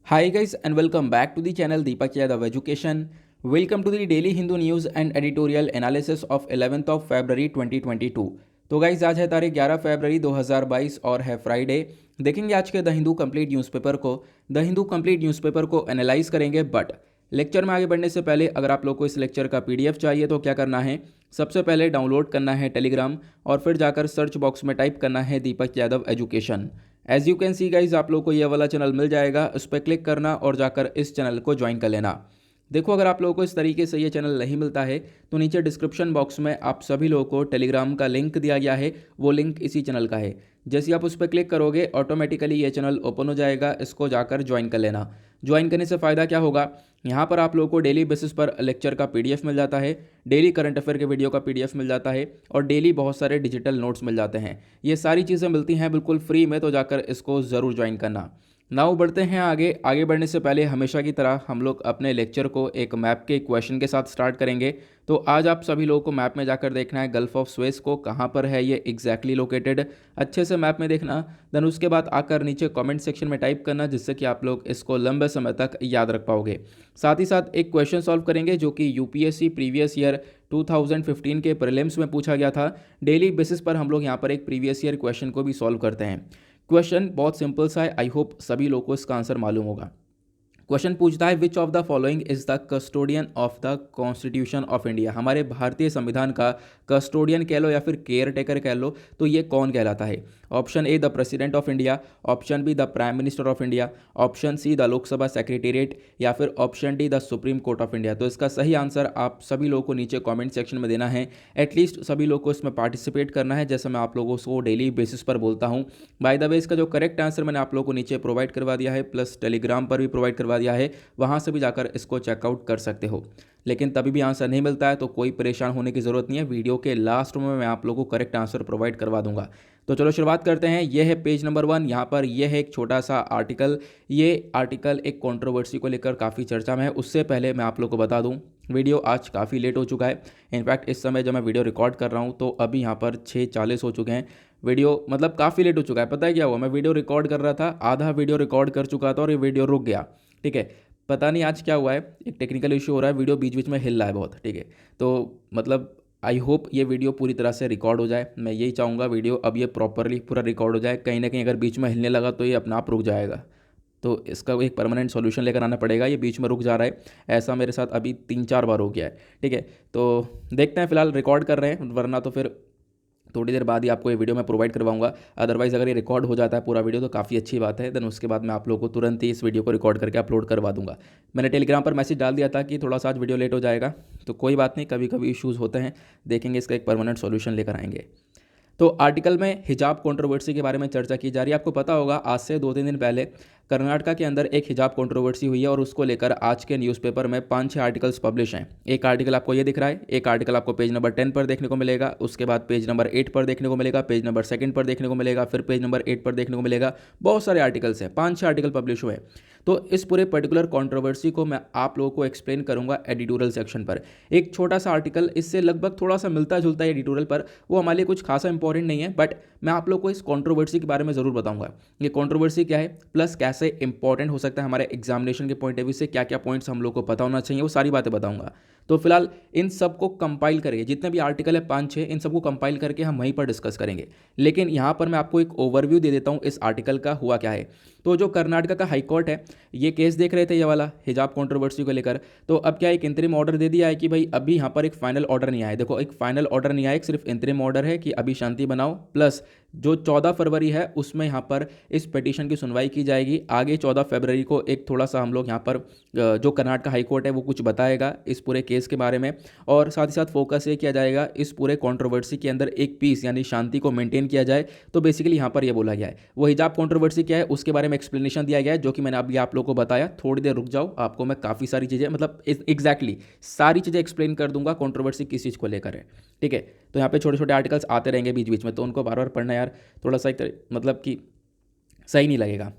Hi guys and welcome back to the channel Deepak Yadav Education. Welcome to the daily Hindu news and editorial analysis of 11th of February 2022. तो guys आज है तारीख 11 फरवरी 2022 और है Friday. देखेंगे आज के द हिंदू कंप्लीट न्यूज़पेपर को। द हिंदू कंप्लीट न्यूज़पेपर को एनालाइज करेंगे, बट लेक्चर में आगे बढ़ने से पहले अगर आप लोग को इस लेक्चर का पीडीएफ चाहिए तो क्या करना है, सबसे पहले डाउनलोड करना है टेलीग्राम और फिर जाकर सर्च बॉक्स में टाइप करना है Deepak Yadav education. As you can see guys आप लोग को ये वाला चैनल मिल जाएगा, उस पर क्लिक करना और जाकर इस चैनल को ज्वाइन कर लेना। देखो अगर आप लोगों को इस तरीके से ये चैनल नहीं मिलता है तो नीचे डिस्क्रिप्शन बॉक्स में आप सभी लोगों को टेलीग्राम का लिंक दिया गया है, वो लिंक इसी चैनल का है। जैसे आप उस पर क्लिक करोगे ऑटोमेटिकली ये चैनल ओपन हो जाएगा, इसको जाकर ज्वाइन कर लेना। ज्वाइन करने से फ़ायदा क्या होगा, यहाँ पर आप लोगों को डेली बेसिस पर लेक्चर का पीडीएफ मिल जाता है, डेली करंट अफेयर के वीडियो का पीडीएफ मिल जाता है और डेली बहुत सारे डिजिटल नोट्स मिल जाते हैं। ये सारी चीज़ें मिलती हैं बिल्कुल फ्री में, तो जाकर इसको ज़रूर ज्वाइन करना। नाउ बढ़ते हैं आगे बढ़ने से पहले हमेशा की तरह हम लोग अपने लेक्चर को एक मैप के क्वेश्चन के साथ स्टार्ट करेंगे। तो आज आप सभी लोगों को मैप में जाकर देखना है गल्फ ऑफ सुएज को कहाँ पर है ये एग्जैक्टली लोकेटेड, अच्छे से मैप में देखना। देन उसके बाद आकर नीचे कमेंट सेक्शन में टाइप करना, जिससे कि आप लोग इसको लंबे समय तक याद रख पाओगे। साथ ही साथ एक क्वेश्चन सॉल्व करेंगे जो कि यूपीएससी प्रीवियस ईयर 2015 के प्रीलिम्स में पूछा गया था। डेली बेसिस पर हम लोग यहाँ पर एक प्रीवियस ईयर क्वेश्चन को भी सॉल्व करते हैं। क्वेश्चन बहुत सिंपल सा है, आई होप सभी लोगों को इसका आंसर मालूम होगा। क्वेश्चन पूछता है which of the following is the custodian of the constitution of India. हमारे भारतीय संविधान का कस्टोडियन कह लो या फिर केयर टेकर कह लो, तो ये कौन कहलाता है। Option A the president of India, option be the prime minister of India, option see the Lok Sabha secretariat या फिर option D the supreme court of India. तो इसका सही आंसर आप सभी लोगों को नीचे कॉमेंट सेक्शन में देना है। एटलीस्ट सभी लोग को इसमें पार्टिसिपेट करना है, जैसे मैं आप लोगों को डेली बेसिस पर बोलता हूँ। बाय द वे इसका जो करेक्ट आंसर मैंने आप लोगों को नीचे प्रोवाइड करवा दिया है, प्लस टेलीग्राम पर भी प्रोवाइड करवा दिया है, वहाँ से भी जाकर इसको चेकआउट कर सकते हो। लेकिन तभी भी आंसर नहीं मिलता है तो कोई परेशान होने की ज़रूरत नहीं है, वीडियो के लास्ट में मैं आप लोगों को करेक्ट आंसर प्रोवाइड करवा दूंगा। तो चलो शुरुआत करते हैं। यह है पेज नंबर 1। यहाँ पर यह है एक छोटा सा आर्टिकल। ये आर्टिकल एक कंट्रोवर्सी को लेकर काफ़ी चर्चा में है। उससे पहले मैं आप लोग को बता दूं, वीडियो आज काफ़ी लेट हो चुका है। इनफैक्ट इस समय जब मैं वीडियो रिकॉर्ड कर रहा हूँ तो अभी यहाँ पर 6:40 हो चुके हैं। वीडियो मतलब काफ़ी लेट हो चुका है। पता है क्या हुआ, मैं वीडियो रिकॉर्ड कर रहा था, आधा वीडियो रिकॉर्ड कर चुका था और ये वीडियो रुक गया। ठीक है, पता नहीं आज क्या हुआ है, एक टेक्निकल इशू हो रहा है, वीडियो बीच बीच में हिल रहा है बहुत। ठीक है, तो मतलब आई होप ये वीडियो पूरी तरह से रिकॉर्ड हो जाए। मैं यही चाहूँगा वीडियो अब ये प्रॉपरली पूरा रिकॉर्ड हो जाए। कहीं ना कहीं अगर बीच में हिलने लगा तो ये अपना आप रुक जाएगा, तो इसका एक परमानेंट सॉल्यूशन लेकर आना पड़ेगा। ये बीच में रुक जा रहा है, ऐसा मेरे साथ अभी 3-4 बार हो गया है। ठीक है, तो देखते हैं, फिलहाल रिकॉर्ड कर रहे हैं, वरना तो फिर थोड़ी देर बाद ही आपको ये वीडियो मैं प्रोवाइड करवाऊंगा। अदरवाइज़ अगर ये रिकॉर्ड हो जाता है पूरा वीडियो तो काफ़ी अच्छी बात है। देन उसके बाद मैं आप लोगों को तुरंत ही इस वीडियो को रिकॉर्ड करके अपलोड करवा दूंगा। मैंने टेलीग्राम पर मैसेज डाल दिया था कि थोड़ा सा आज वीडियो लेट हो जाएगा, तो कोई बात नहीं, कभी कभी इश्यूज़ होते हैं, देखेंगे इसका एक परमानेंट सॉल्यूशन लेकर आएंगे। तो आर्टिकल में हिजाब कंट्रोवर्सी के बारे में चर्चा की जा रही है। आपको पता होगा आज से 2-3 दिन पहले कर्नाटका के अंदर एक हिजाब कंट्रोवर्सी हुई है और उसको लेकर आज के न्यूज़पेपर में 5-6 आर्टिकल्स पब्लिश हैं। एक आर्टिकल आपको ये दिख रहा है, एक आर्टिकल आपको पेज नंबर 10 पर देखने को मिलेगा, उसके बाद पेज नंबर 8 पर देखने को मिलेगा, पेज नंबर 2 पर देखने को मिलेगा, फिर पेज नंबर 8 पर देखने को मिलेगा। बहुत सारे आर्टिकल्स हैं, 5-6 आर्टिकल पब्लिश हुए हैं। तो इस पूरे पर्टिकुलर कंट्रोवर्सी को मैं आप लोगों को एक्सप्लेन करूंगा एडिटोरियल सेक्शन पर। एक छोटा सा आर्टिकल इससे लगभग थोड़ा सा मिलता जुलता है एडिटोरियल पर, वो हमारे लिए कुछ खासा इंपॉर्टेंट नहीं है, बट मैं आप लोग को इस कंट्रोवर्सी के बारे में ज़रूर बताऊंगा। ये कंट्रोवर्सी क्या है, प्लस कैसे इंपॉर्टेंट हो सकता है हमारे एग्जामिनेशन के पॉइंट ऑफ व्यू से, क्या क्या पॉइंट्स हम लोग को पता होना चाहिए, वो सारी बातें बताऊंगा। तो फिलहाल इन सबको कंपाइल करेंगे, जितने भी आर्टिकल है 5-6, इन सबको कंपाइल करके हम वहीं पर डिस्कस करेंगे। लेकिन यहाँ पर मैं आपको एक ओवरव्यू दे देता हूँ इस आर्टिकल का हुआ क्या है। तो जो कर्नाटका का हाईकोर्ट है, ये केस देख रहे थे ये वाला हिजाब कंट्रोवर्सी को लेकर, तो अब क्या एक इंतरिम ऑर्डर दे दिया है कि भाई अभी यहाँ पर एक फाइनल ऑर्डर नहीं आया। देखो एक फाइनल ऑर्डर नहीं आया, सिर्फ इंतरिम ऑर्डर है कि अभी शांति बनाओ, प्लस जो 14 फरवरी है उसमें यहाँ पर इस पिटीशन की सुनवाई की जाएगी। आगे 14 फरवरी को एक थोड़ा सा हम लोग यहाँ पर जो कर्नाटका हाई कोर्ट है वो कुछ बताएगा इस पूरे केस के बारे में, और साथ ही साथ फोकस ये किया जाएगा इस पूरे कंट्रोवर्सी के अंदर एक पीस यानी शांति को मेंटेन किया जाए। तो बेसिकली यहाँ पर ये बोला गया है, वो हिजाब कंट्रोवर्सी क्या है उसके बारे में एक्सप्लेनेशन दिया गया है, जो कि मैंने अभी आप लोगों को बताया। थोड़ी देर रुक जाओ, आपको मैं काफ़ी सारी चीज़ें मतलब एग्जैक्टली सारी चीज़ें एक्सप्लेन कर दूंगा कंट्रोवर्सी किस चीज़ को लेकर है। ठीक है, तो यहाँ पे छोटे छोटे आर्टिकल्स आते रहेंगे बीच बीच में, तो उनको बार बार पढ़ना यार थोड़ा सा मतलब कि सही नहीं लगेगा।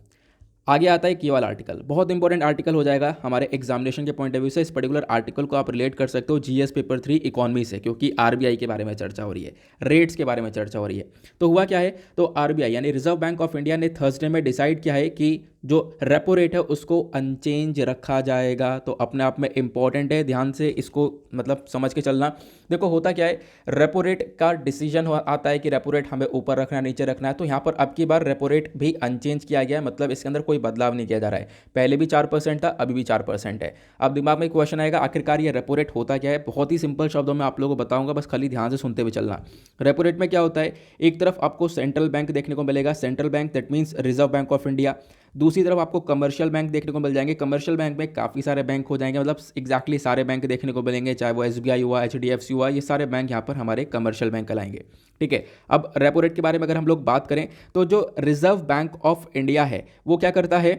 आगे आता है ये वाला आर्टिकल, बहुत इंपॉर्टेंट आर्टिकल हो जाएगा हमारे एग्जामिनेशन के पॉइंट ऑफ व्यू से। इस पर्टिकुलर आर्टिकल को आप रिलेट कर सकते हो जीएस पेपर 3 इकोनॉमी से, क्योंकि आरबीआई के बारे में चर्चा हो रही है, रेट्स के बारे में चर्चा हो रही है। तो हुआ क्या है, तो आरबीआई यानी रिजर्व बैंक ऑफ इंडिया ने थर्सडे में डिसाइड किया है कि जो रेपो रेट है उसको अनचेंज रखा जाएगा। तो अपने आप में इंपॉर्टेंट है, ध्यान से इसको मतलब समझ के चलना। देखो होता क्या है, रेपो रेट का डिसीजन आता है कि रेपो रेट हमें ऊपर रखना है नीचे रखना है। तो यहाँ पर अब की बार रेपो रेट भी अनचेंज किया गया है, मतलब इसके अंदर कोई बदलाव नहीं किया जा रहा है। पहले भी 4% था, अभी भी 4% है। अब दिमाग में क्वेश्चन आएगा आखिरकार ये रेपो रेट होता क्या है। बहुत ही सिंपल शब्दों में आप लोगों को बताऊंगा, बस खाली ध्यान से सुनते हुए चलना। रेपो रेट में क्या होता है, एक तरफ आपको सेंट्रल बैंक देखने को मिलेगा, central bank that means reserve bank of India. दूसरी तरफ आपको कमर्शियल बैंक देखने को मिल जाएंगे। कमर्शियल बैंक में काफ़ी सारे बैंक हो जाएंगे, मतलब एग्जैक्टली सारे बैंक देखने को मिलेंगे, चाहे वो एसबीआई हुआ, एचडीएफसी हुआ, ये सारे बैंक यहाँ पर हमारे कमर्शियल बैंक कहलाएंगे। ठीक है, अब रेपो रेट के बारे में अगर हम लोग बात करें तो जो रिजर्व बैंक ऑफ इंडिया है वो क्या करता है,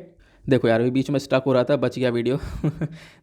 देखो यार अभी बीच में स्टक हो रहा था, बच गया वीडियो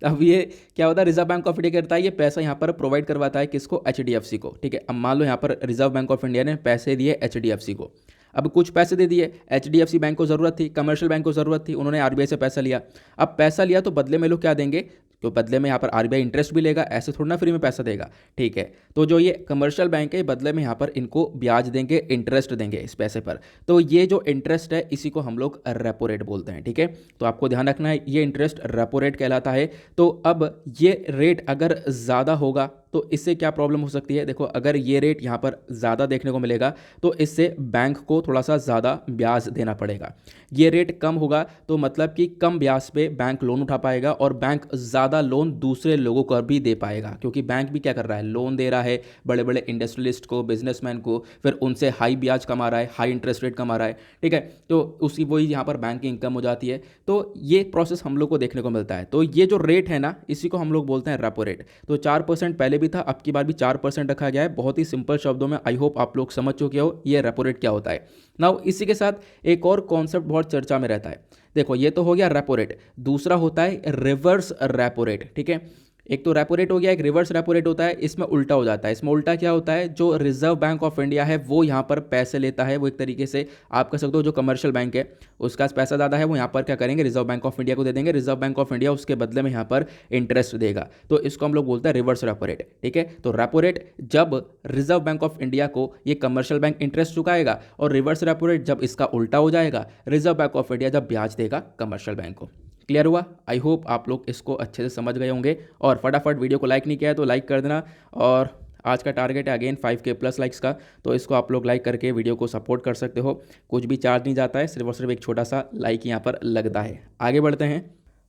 अब ये क्या होता है, रिजर्व बैंक ऑफ इंडिया करता है ये पैसा यहाँ पर प्रोवाइड करवाता है किसको, एचडीएफसी को। ठीक है, अब मान लो यहाँ पर रिजर्व बैंक ऑफ इंडिया ने पैसे दिए एचडीएफसी को। अब कुछ पैसे दे दिए, एचडीएफसी बैंक को ज़रूरत थी, कमर्शियल बैंक को ज़रूरत थी, उन्होंने आरबीआई से पैसा लिया। अब पैसा लिया तो बदले में लोग क्या देंगे, तो बदले में यहाँ पर आरबीआई इंटरेस्ट भी लेगा, ऐसे थोड़ा ना फ्री में पैसा देगा। ठीक है, तो जो ये कमर्शियल बैंक है बदले में यहाँ पर इनको ब्याज देंगे, इंटरेस्ट देंगे इस पैसे पर। तो ये जो इंटरेस्ट है इसी को हम लोग रेपो रेट बोलते हैं। ठीक है, तो आपको ध्यान रखना है ये इंटरेस्ट रेपो रेट कहलाता है। तो अब ये रेट अगर ज़्यादा होगा तो इससे क्या प्रॉब्लम हो सकती है, देखो अगर ये रेट यहाँ पर ज़्यादा देखने को मिलेगा तो इससे बैंक को थोड़ा सा ज़्यादा ब्याज देना पड़ेगा। ये रेट कम होगा तो मतलब कि कम ब्याज पे बैंक लोन उठा पाएगा और बैंक ज़्यादा लोन दूसरे लोगों को भी दे पाएगा, क्योंकि बैंक भी क्या कर रहा है, लोन दे रहा है बड़े बड़े इंडस्ट्रियलिस्ट को, बिजनेसमैन को, फिर उनसे हाई ब्याज कमा रहा है, हाई इंटरेस्ट रेट कमा रहा है। ठीक है, तो उसी वही यहाँ पर बैंक की इनकम हो जाती है। तो ये प्रोसेस हम लोग को देखने को मिलता है। तो ये जो रेट है ना इसी को हम लोग बोलते हैं रेपो रेट। तो 4% पहले भी था, अब की बार भी 4% रखा गया है। बहुत ही सिंपल शब्दों में आई होप आप लोग समझ चुके हो ये रेपो रेट क्या होता है। नाउ इसी के साथ एक और कॉन्सेप्ट बहुत चर्चा में रहता है। देखो ये तो हो गया रेपो रेट, दूसरा होता है रिवर्स रेपो रेट। ठीक है, एक तो रेपो रेट हो गया, एक रिवर्स रेपो रेट होता है, इसमें उल्टा हो जाता है। इसमें उल्टा क्या होता है, जो रिजर्व बैंक ऑफ इंडिया है वो यहाँ पर पैसे लेता है, वो एक तरीके से आप कह सकते हो जो कमर्शियल बैंक है उसका पैसा ज़्यादा है वो यहाँ पर क्या करेंगे, रिजर्व बैंक ऑफ इंडिया को दे देंगे। रिजर्व बैंक ऑफ इंडिया उसके बदले में यहाँ पर इंटरेस्ट देगा, तो इसको हम लोग बोलते हैं रिवर्स रेपो रेट। ठीक है, तो रेपो रेट जब रिजर्व बैंक ऑफ इंडिया को ये कमर्शियल बैंक इंटरेस्ट चुकाएगा, और रिवर्स रेपो रेट जब इसका उल्टा हो जाएगा, रिजर्व बैंक ऑफ इंडिया जब ब्याज देगा कमर्शियल बैंक को। क्लियर हुआ, आई होप आप लोग इसको अच्छे से समझ गए होंगे। और फटाफट वीडियो को लाइक नहीं किया है तो लाइक कर देना। और आज का टारगेट है अगेन 5K प्लस लाइक्स का, तो इसको आप लोग लाइक करके वीडियो को सपोर्ट कर सकते हो। कुछ भी चार्ज नहीं जाता है, सिर्फ और सिर्फ एक छोटा सा लाइक यहाँ पर लगता है। आगे बढ़ते हैं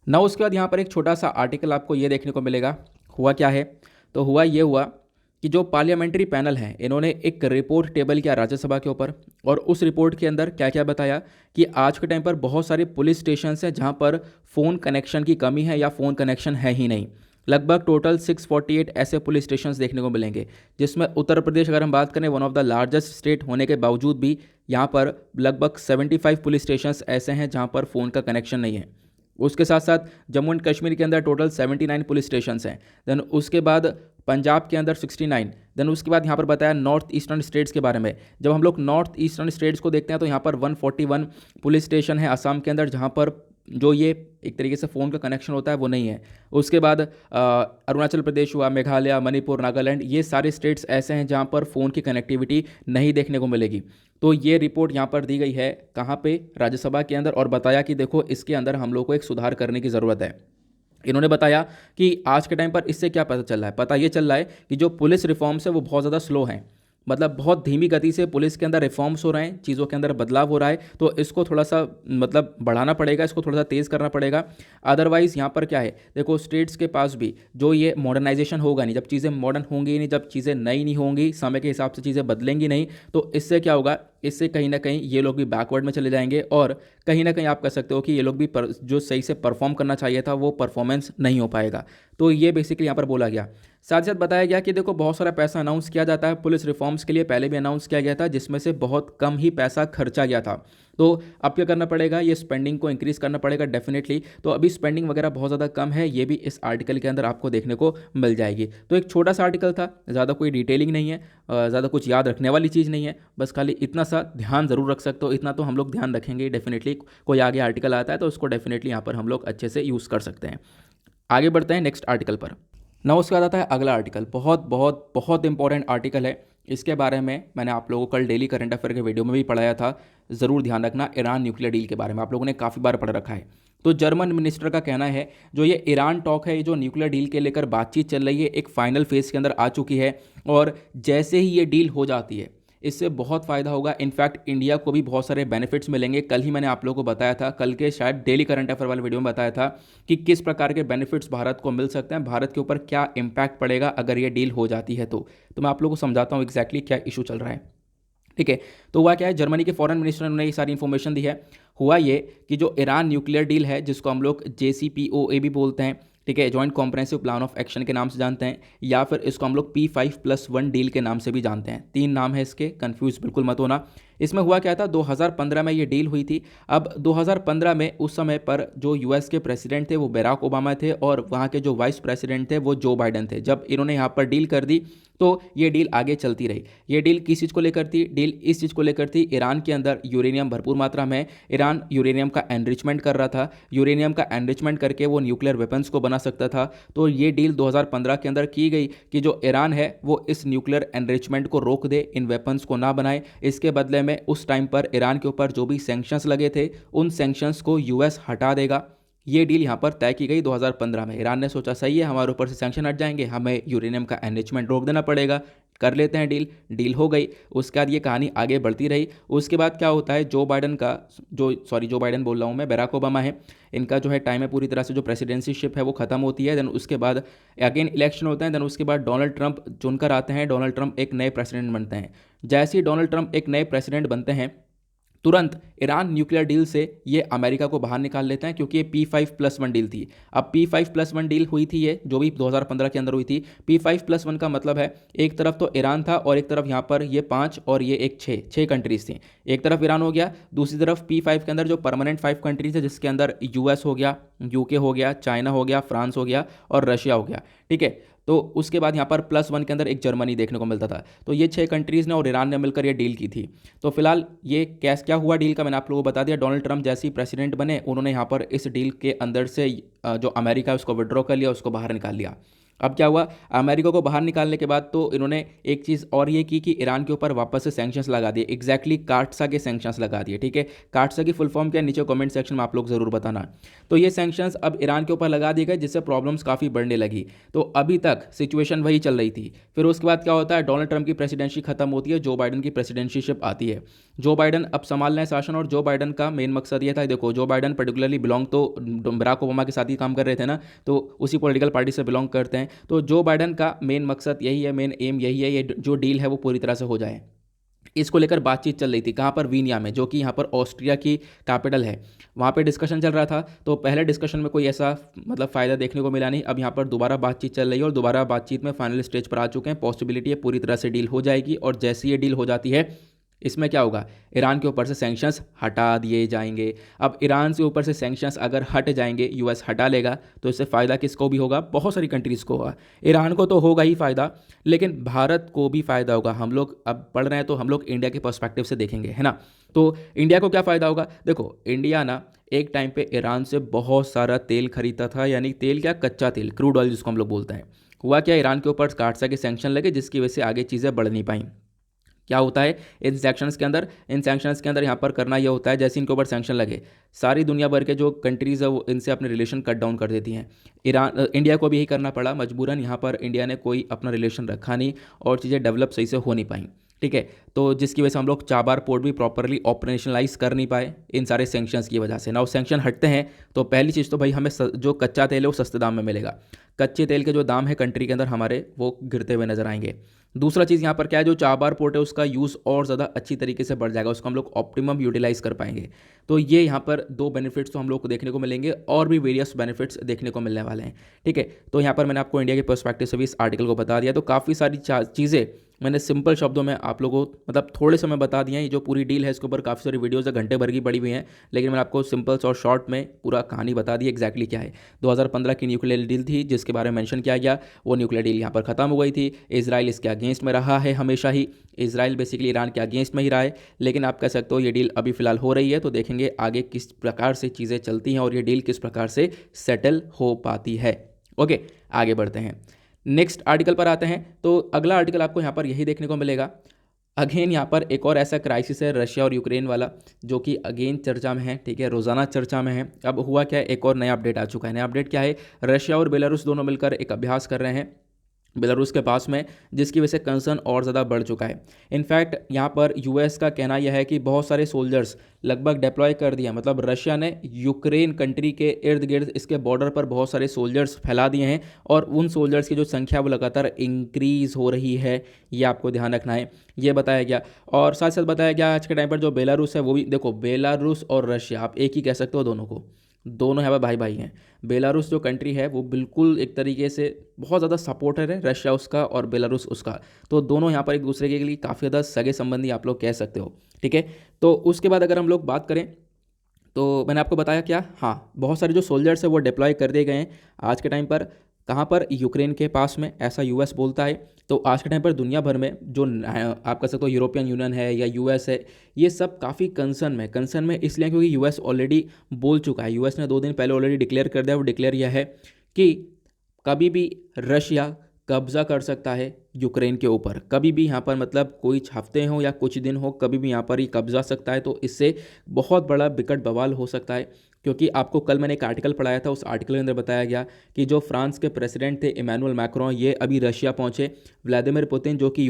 ना, उसके बाद यहाँ पर एक छोटा सा आर्टिकल आपको ये देखने को मिलेगा। हुआ क्या है, तो हुआ कि जो पार्लियामेंट्री पैनल है इन्होंने एक रिपोर्ट टेबल किया राज्यसभा के ऊपर, और उस रिपोर्ट के अंदर क्या क्या बताया कि आज के टाइम पर बहुत सारे पुलिस स्टेशन हैं जहां पर फ़ोन कनेक्शन की कमी है या फ़ोन कनेक्शन है ही नहीं। लगभग टोटल 648 ऐसे पुलिस स्टेशन देखने को मिलेंगे, जिसमें उत्तर प्रदेश अगर हम बात करें one of the largest state होने के बावजूद भी यहाँ पर लगभग 75 पुलिस स्टेशन ऐसे हैं जहाँ पर फ़ोन का कनेक्शन नहीं है। उसके साथ साथ जम्मू एंड कश्मीर के अंदर टोटल 79 पुलिस स्टेशन हैं। देन उसके बाद पंजाब के अंदर 69। देन उसके बाद यहाँ पर बताया नॉर्थ ईस्टर्न स्टेट्स के बारे में। जब हम लोग नॉर्थ ईस्टर्न स्टेट्स को देखते हैं तो यहाँ पर 141 पुलिस स्टेशन है असम के अंदर, जहाँ पर जो ये एक तरीके से फ़ोन का कनेक्शन होता है वो नहीं है। उसके बाद अरुणाचल प्रदेश हुआ, मेघालय, मणिपुर, नागालैंड, ये सारे स्टेट्स ऐसे हैं जहाँ पर फ़ोन की कनेक्टिविटी नहीं देखने को मिलेगी। तो ये रिपोर्ट यहाँ पर दी गई है कहाँ पे, राज्यसभा के अंदर, और बताया कि देखो इसके अंदर हम लोग को एक सुधार करने की ज़रूरत है। इन्होंने बताया कि आज के टाइम पर इससे क्या पता चल रहा है, पता ये चल रहा है कि जो पुलिस रिफॉर्म्स है वो बहुत ज़्यादा स्लो हैं, मतलब बहुत धीमी गति से पुलिस के अंदर रिफॉर्म्स हो रहे हैं, चीज़ों के अंदर बदलाव हो रहा है। तो इसको थोड़ा सा मतलब बढ़ाना पड़ेगा, इसको थोड़ा सा तेज़ करना पड़ेगा। अदरवाइज़ यहाँ पर क्या है, देखो स्टेट्स के पास भी जो ये मॉडर्नाइजेशन होगा नहीं, जब चीज़ें मॉडर्न होंगी नहीं, जब चीज़ें नई नहीं होंगी, समय के हिसाब से चीज़ें बदलेंगी नहीं, तो इससे क्या होगा, इससे कहीं ना कहीं ये लोग भी बैकवर्ड में चले जाएंगे, और कहीं ना कहीं आप कह सकते हो कि ये लोग भी जो सही से परफॉर्म करना चाहिए था वो परफॉर्मेंस नहीं हो पाएगा। तो ये बेसिकली यहाँ पर बोला गया। साथ ही साथ बताया गया कि देखो बहुत सारा पैसा अनाउंस किया जाता है पुलिस रिफॉर्म्स के लिए, पहले भी अनाउंस किया गया था, जिसमें से बहुत कम ही पैसा खर्चा गया था। तो अब क्या करना पड़ेगा, ये स्पेंडिंग को इंक्रीज़ करना पड़ेगा डेफिनेटली। तो अभी स्पेंडिंग वगैरह बहुत ज़्यादा कम है, ये भी इस आर्टिकल के अंदर आपको देखने को मिल जाएगी। तो एक छोटा सा आर्टिकल था, ज़्यादा कोई डिटेलिंग नहीं है, ज़्यादा कुछ याद रखने वाली चीज़ नहीं है, बस खाली इतना सा ध्यान ज़रूर रख सकते हो, इतना तो हम लोग ध्यान रखेंगे डेफिनेटली। कोई आगे आर्टिकल आता है तो उसको डेफिनेटली यहाँ पर हम लोग अच्छे से यूज़ कर सकते हैं। आगे बढ़ते हैं नेक्स्ट आर्टिकल पर। नाउ उसके बाद आता है अगला आर्टिकल, बहुत बहुत बहुत इंपॉर्टेंट आर्टिकल है। इसके बारे में मैंने आप लोगों को कल डेली करंट अफेयर के वीडियो में भी पढ़ाया था, ज़रूर ध्यान रखना। ईरान न्यूक्लियर डील के बारे में आप लोगों ने काफ़ी बार पढ़ रखा है। तो जर्मन मिनिस्टर का कहना है जो ये ईरान टॉक है, ये जो न्यूक्लियर डील के लेकर बातचीत चल रही है, एक फाइनल फेज के अंदर आ चुकी है, और जैसे ही ये डील हो जाती है इससे बहुत फ़ायदा होगा। इनफैक्ट इंडिया को भी बहुत सारे बेनिफिट्स मिलेंगे। कल ही मैंने आप लोगों को बताया था, कल के शायद डेली करंट अफेयर वाले वीडियो में बताया था कि किस प्रकार के बेनिफिट्स भारत को मिल सकते हैं, भारत के ऊपर क्या इम्पैक्ट पड़ेगा अगर ये डील हो जाती है। तो मैं आप लोगों को समझाता हूँ एग्जैक्टली क्या इशू चल रहा है। ठीक है, तो हुआ क्या है, जर्मनी के फॉरेन मिनिस्टर ने ये सारी इन्फॉर्मेशन दी है। हुआ ये कि जो ईरान न्यूक्लियर डील है, जिसको हम लोग JCPOA भी बोलते हैं, ठीक है, joint comprehensive plan of action के नाम से जानते हैं, या फिर इसको हम लोग P5+1 डील के नाम से भी जानते हैं। 3 नाम है इसके, कंफ्यूज बिल्कुल मत होना। इसमें हुआ क्या था, 2015 में ये डील हुई थी। अब 2015 में उस समय पर जो US के प्रेसिडेंट थे वो बराक ओबामा थे, और वहाँ के जो वाइस प्रेसिडेंट थे वो जो बाइडन थे। जब इन्होंने यहाँ पर डील कर दी तो ये डील आगे चलती रही। ये डील किस चीज़ को लेकर थी, डील इस चीज़ को लेकर थी, ईरान के अंदर यूरेनियम भरपूर मात्रा में, ईरान यूरेनियम का एनरिचमेंट कर रहा था, यूरेनियम का एनरिचमेंट करके वो न्यूक्लियर वेपन्स को बना सकता था। तो ये डील 2015 के अंदर की गई कि जो ईरान है वो इस न्यूक्लियर एनरिचमेंट को रोक दे, इन वेपन्स को ना बनाए। इसके बदले में उस टाइम पर ईरान के ऊपर जो भी सैंक्शंस लगे थे उन सैंक्शंस को US हटा देगा। ये डील यहाँ पर तय की गई 2015 में। ईरान ने सोचा सही है, हमारे ऊपर से सैंक्शन हट जाएंगे, हमें यूरेनियम का एनरिचमेंट रोक देना पड़ेगा, कर लेते हैं डील। डील हो गई। उसके बाद ये कहानी आगे बढ़ती रही। उसके बाद क्या होता है, जो बाइडन बोल रहा हूँ मैं, बराक ओबामा है, इनका जो है टाइम है पूरी तरह से, जो प्रेसिडेंसीशिप है वो खत्म होती है। देन उसके बाद अगेन इलेक्शन होते हैं। देन उसके बाद डोनाल्ड ट्रंप चुनकर आते हैं, डोनाल्ड ट्रंप एक नए प्रेसिडेंट बनते हैं। जैसे ही डोनाल्ड ट्रंप एक नए प्रेसिडेंट बनते हैं, तुरंत ईरान न्यूक्लियर डील से ये अमेरिका को बाहर निकाल लेते हैं, क्योंकि ये P5+1 डील थी। अब P5+1 डील हुई थी, ये जो भी 2015 के अंदर हुई थी। P5+1 का मतलब है एक तरफ तो ईरान था और एक तरफ यहाँ पर ये 5 और ये एक 6 कंट्रीज थी। एक तरफ ईरान हो गया, दूसरी तरफ P5 के अंदर जो परमानेंट 5 कंट्रीज है, जिसके अंदर US हो गया, UK हो गया, चाइना हो गया, फ्रांस हो गया और रशिया हो गया। ठीक है, तो उसके बाद यहाँ पर +1 के अंदर एक जर्मनी देखने को मिलता था। तो ये 6 कंट्रीज़ ने और ईरान ने मिलकर ये डील की थी। तो फिलहाल ये क्या हुआ डील का, मैंने आप लोगों को बता दिया। डोनाल्ड ट्रंप जैसे ही प्रेसिडेंट बने, उन्होंने यहाँ पर इस डील के अंदर से जो अमेरिका है उसको विड्रॉ कर लिया, उसको बाहर निकाल लिया। अब क्या हुआ, अमेरिका को बाहर निकालने के बाद तो इन्होंने एक चीज़ और ये की कि ईरान के ऊपर वापस से सैंक्शंस लगा दिए, एग्जैक्टली काटसा के सैंक्शंस लगा दिए। ठीक है, काटसा की फुल फॉर्म क्या है, नीचे कमेंट सेक्शन में आप लोग ज़रूर बताना। तो ये सैंक्शंस अब ईरान के ऊपर लगा दिए गए, जिससे प्रॉब्लम्स काफ़ी बढ़ने लगी। तो अभी तक सिचुएशन वही चल रही थी। फिर उसके बाद क्या होता है, डोनाल्ड ट्रंप की प्रेसिडेंसी खत्म होती है, जो बाइडन की प्रेसिडेंसीशिप आती है। जो बाइडन अब संभाल रहे हैं शासन, और जो बाइडन का मेन मकसद ये था, देखो जो बाइडन पर्टिकुलरली बिलोंग तो बराक ओबामा के साथ ही काम कर रहे थे ना, तो उसी पॉलिटिकल पार्टी से बिलोंग करते हैं। तो जो बाइडन का मेन मकसद यही है, मेन एम यही है, ये जो डील है वो पूरी तरह से हो जाए। इसको लेकर बातचीत चल रही थी, कहाँ पर, वीनिया में, जो कि यहाँ पर ऑस्ट्रिया की कैपिटल है। वहाँ पे डिस्कशन चल रहा था। तो पहले डिस्कशन में कोई ऐसा मतलब फ़ायदा देखने को मिला नहीं। अब यहाँ पर दोबारा बातचीत चल रही है और दोबारा बातचीत में फाइनल स्टेज पर आ चुके हैं। पॉसिबिलिटी है पूरी तरह से डील हो जाएगी, और जैसे ये डील हो जाती है, इसमें क्या होगा, ईरान के ऊपर से सैंक्शंस हटा दिए जाएंगे। अब ईरान से ऊपर से सैंक्शंस अगर हट जाएंगे, US हटा लेगा, तो इससे फ़ायदा किसको भी होगा, बहुत सारी कंट्रीज़ को होगा। ईरान को तो होगा ही फ़ायदा, लेकिन भारत को भी फ़ायदा होगा। हम लोग अब पढ़ रहे हैं तो हम लोग इंडिया के पर्सपेक्टिव से देखेंगे, है ना। तो इंडिया को क्या फ़ायदा होगा, देखो इंडिया ना एक टाइम पे ईरान से बहुत सारा तेल खरीदता था, यानी तेल क्या, कच्चा तेल, क्रूड ऑयल जिसको हम लोग बोलते हैं। हुआ क्या, ईरान के ऊपर काटसा के सैंक्शन लगे, जिसकी वजह से आगे चीज़ें बढ़ नहीं पाई। क्या होता है इन सैंक्शंस के अंदर यहाँ पर करना ये होता है, जैसे इनके ऊपर सैंक्शन लगे, सारी दुनिया भर के जो कंट्रीज़ है वो इनसे अपने रिलेशन कट डाउन कर देती हैं। इंडिया को भी यही करना पड़ा मजबूरन। यहाँ पर इंडिया ने कोई अपना रिलेशन रखा नहीं और चीज़ें डेवलप सही से हो नहीं पाई। ठीक है, तो जिसकी वजह से हम लोग चाबार पोर्ट भी प्रॉपरली ऑपरेशनलाइज कर नहीं पाए इन सारे सैंक्शंस की वजह से ना। वो सैंक्शन हटते हैं तो पहली चीज़ तो भाई हमें जो कच्चा तेल है वो सस्ते दाम में मिलेगा। कच्चे तेल के जो दाम है कंट्री के अंदर हमारे, वो गिरते हुए नजर आएंगे। दूसरा चीज़ यहाँ पर क्या है, जो चाबार पोर्ट है उसका यूज़ और ज़्यादा अच्छी तरीके से बढ़ जाएगा, उसको हम लोग ऑप्टिमम यूटिलाइज कर पाएंगे। तो ये यहाँ पर 2 बेनिफिट्स तो हम लोग को देखने को मिलेंगे, और भी वेरियस बेनिफिट्स देखने को मिलने वाले हैं। ठीक है, तो यहाँ पर मैंने आपको इंडिया के पर्सपेक्टिव से भी इस आर्टिकल को बता दिया। तो काफ़ी सारी चीज़ें मैंने सिंपल शब्दों में आप लोगों को मतलब थोड़े समय बता दिया है। ये जो पूरी डील है इसके ऊपर काफ़ी सारी वीडियोज़ है, घंटे भर की पड़ी हुई हैं, लेकिन मैंने आपको सिंपल्स और शॉर्ट में पूरा कहानी बता दी एग्जैक्टली क्या है। 2015 की न्यूक्लियर डील थी जिसके बारे में मेंशन किया गया, वो न्यूक्लियर डील यहाँ पर ख़त्म हो गई थी। इसराइल इसके अगेंस्ट में रहा है, हमेशा ही इसराइल बेसिकली ईरान के अगेंस्ट में ही रहा है, लेकिन आप कह सकते हो ये डील अभी फिलहाल हो रही है। तो देखेंगे आगे किस प्रकार से चीज़ें चलती हैं और ये डील किस प्रकार से सेटल हो पाती है। ओके, आगे बढ़ते हैं, नेक्स्ट आर्टिकल पर आते हैं। तो अगला आर्टिकल आपको यहाँ पर यही देखने को मिलेगा। अगेन यहाँ पर एक और ऐसा क्राइसिस है रशिया और यूक्रेन वाला, जो कि अगेन चर्चा में है, ठीक है, रोज़ाना चर्चा में है। अब हुआ क्या है, एक और नया अपडेट आ चुका है। नया अपडेट क्या है, रशिया और बेलारूस दोनों मिलकर एक अभ्यास कर रहे हैं बेलारूस के पास में, जिसकी वजह से कंसर्न और ज़्यादा बढ़ चुका है। इनफैक्ट यहाँ पर यूएस का कहना यह है कि बहुत सारे सोल्जर्स लगभग डिप्लॉय कर दिया, मतलब रशिया ने यूक्रेन कंट्री के इर्द गिर्द इसके बॉर्डर पर बहुत सारे सोल्जर्स फैला दिए हैं, और उन सोल्जर्स की जो संख्या वो लगातार इंक्रीज़ हो रही है, ये आपको ध्यान रखना है, ये बताया गया। और साथ साथ बताया गया आज के टाइम पर जो बेलारूस है वो भी, देखो बेलारूस और रशिया आप एक ही कह सकते हो, दोनों को, दोनों यहाँ पर भाई भाई हैं। बेलारूस जो कंट्री है वो बिल्कुल एक तरीके से बहुत ज़्यादा सपोर्टर है, रशिया उसका और बेलारूस उसका, तो दोनों यहाँ पर एक दूसरे के लिए काफ़ी ज़्यादा सगे संबंधी आप लोग कह सकते हो, ठीक है। तो उसके बाद अगर हम लोग बात करें तो मैंने आपको बताया क्या, हाँ, बहुत सारे जो सोल्जर्स है वो डिप्लॉय कर दिए गए हैं आज के टाइम पर। कहाँ पर, यूक्रेन के पास में, ऐसा यूएस बोलता है। तो आज के टाइम पर दुनिया भर में जो आप कह सकते हो यूरोपियन यूनियन है या यूएस है, ये सब काफ़ी कंसर्न में इसलिए क्योंकि यूएस ऑलरेडी बोल चुका है, यूएस ने 2 दिन पहले ऑलरेडी डिक्लेयर कर दिया। वो डिक्लेयर यह है कि कभी भी रशिया कब्जा कर सकता है यूक्रेन के ऊपर, कभी भी यहाँ पर, मतलब कोई हफ्ते हो या कुछ दिन हो, कभी भी यहाँ पर ही कब्जा सकता है। तो इससे बहुत बड़ा विकट बवाल हो सकता है, क्योंकि आपको कल मैंने एक आर्टिकल पढ़ाया था, उस आर्टिकल के अंदर बताया गया कि जो फ्रांस के प्रेसिडेंट थे इमैनुअल मैक्रोन, ये अभी रशिया पहुंचे। व्लादिमीर पुतिन जो कि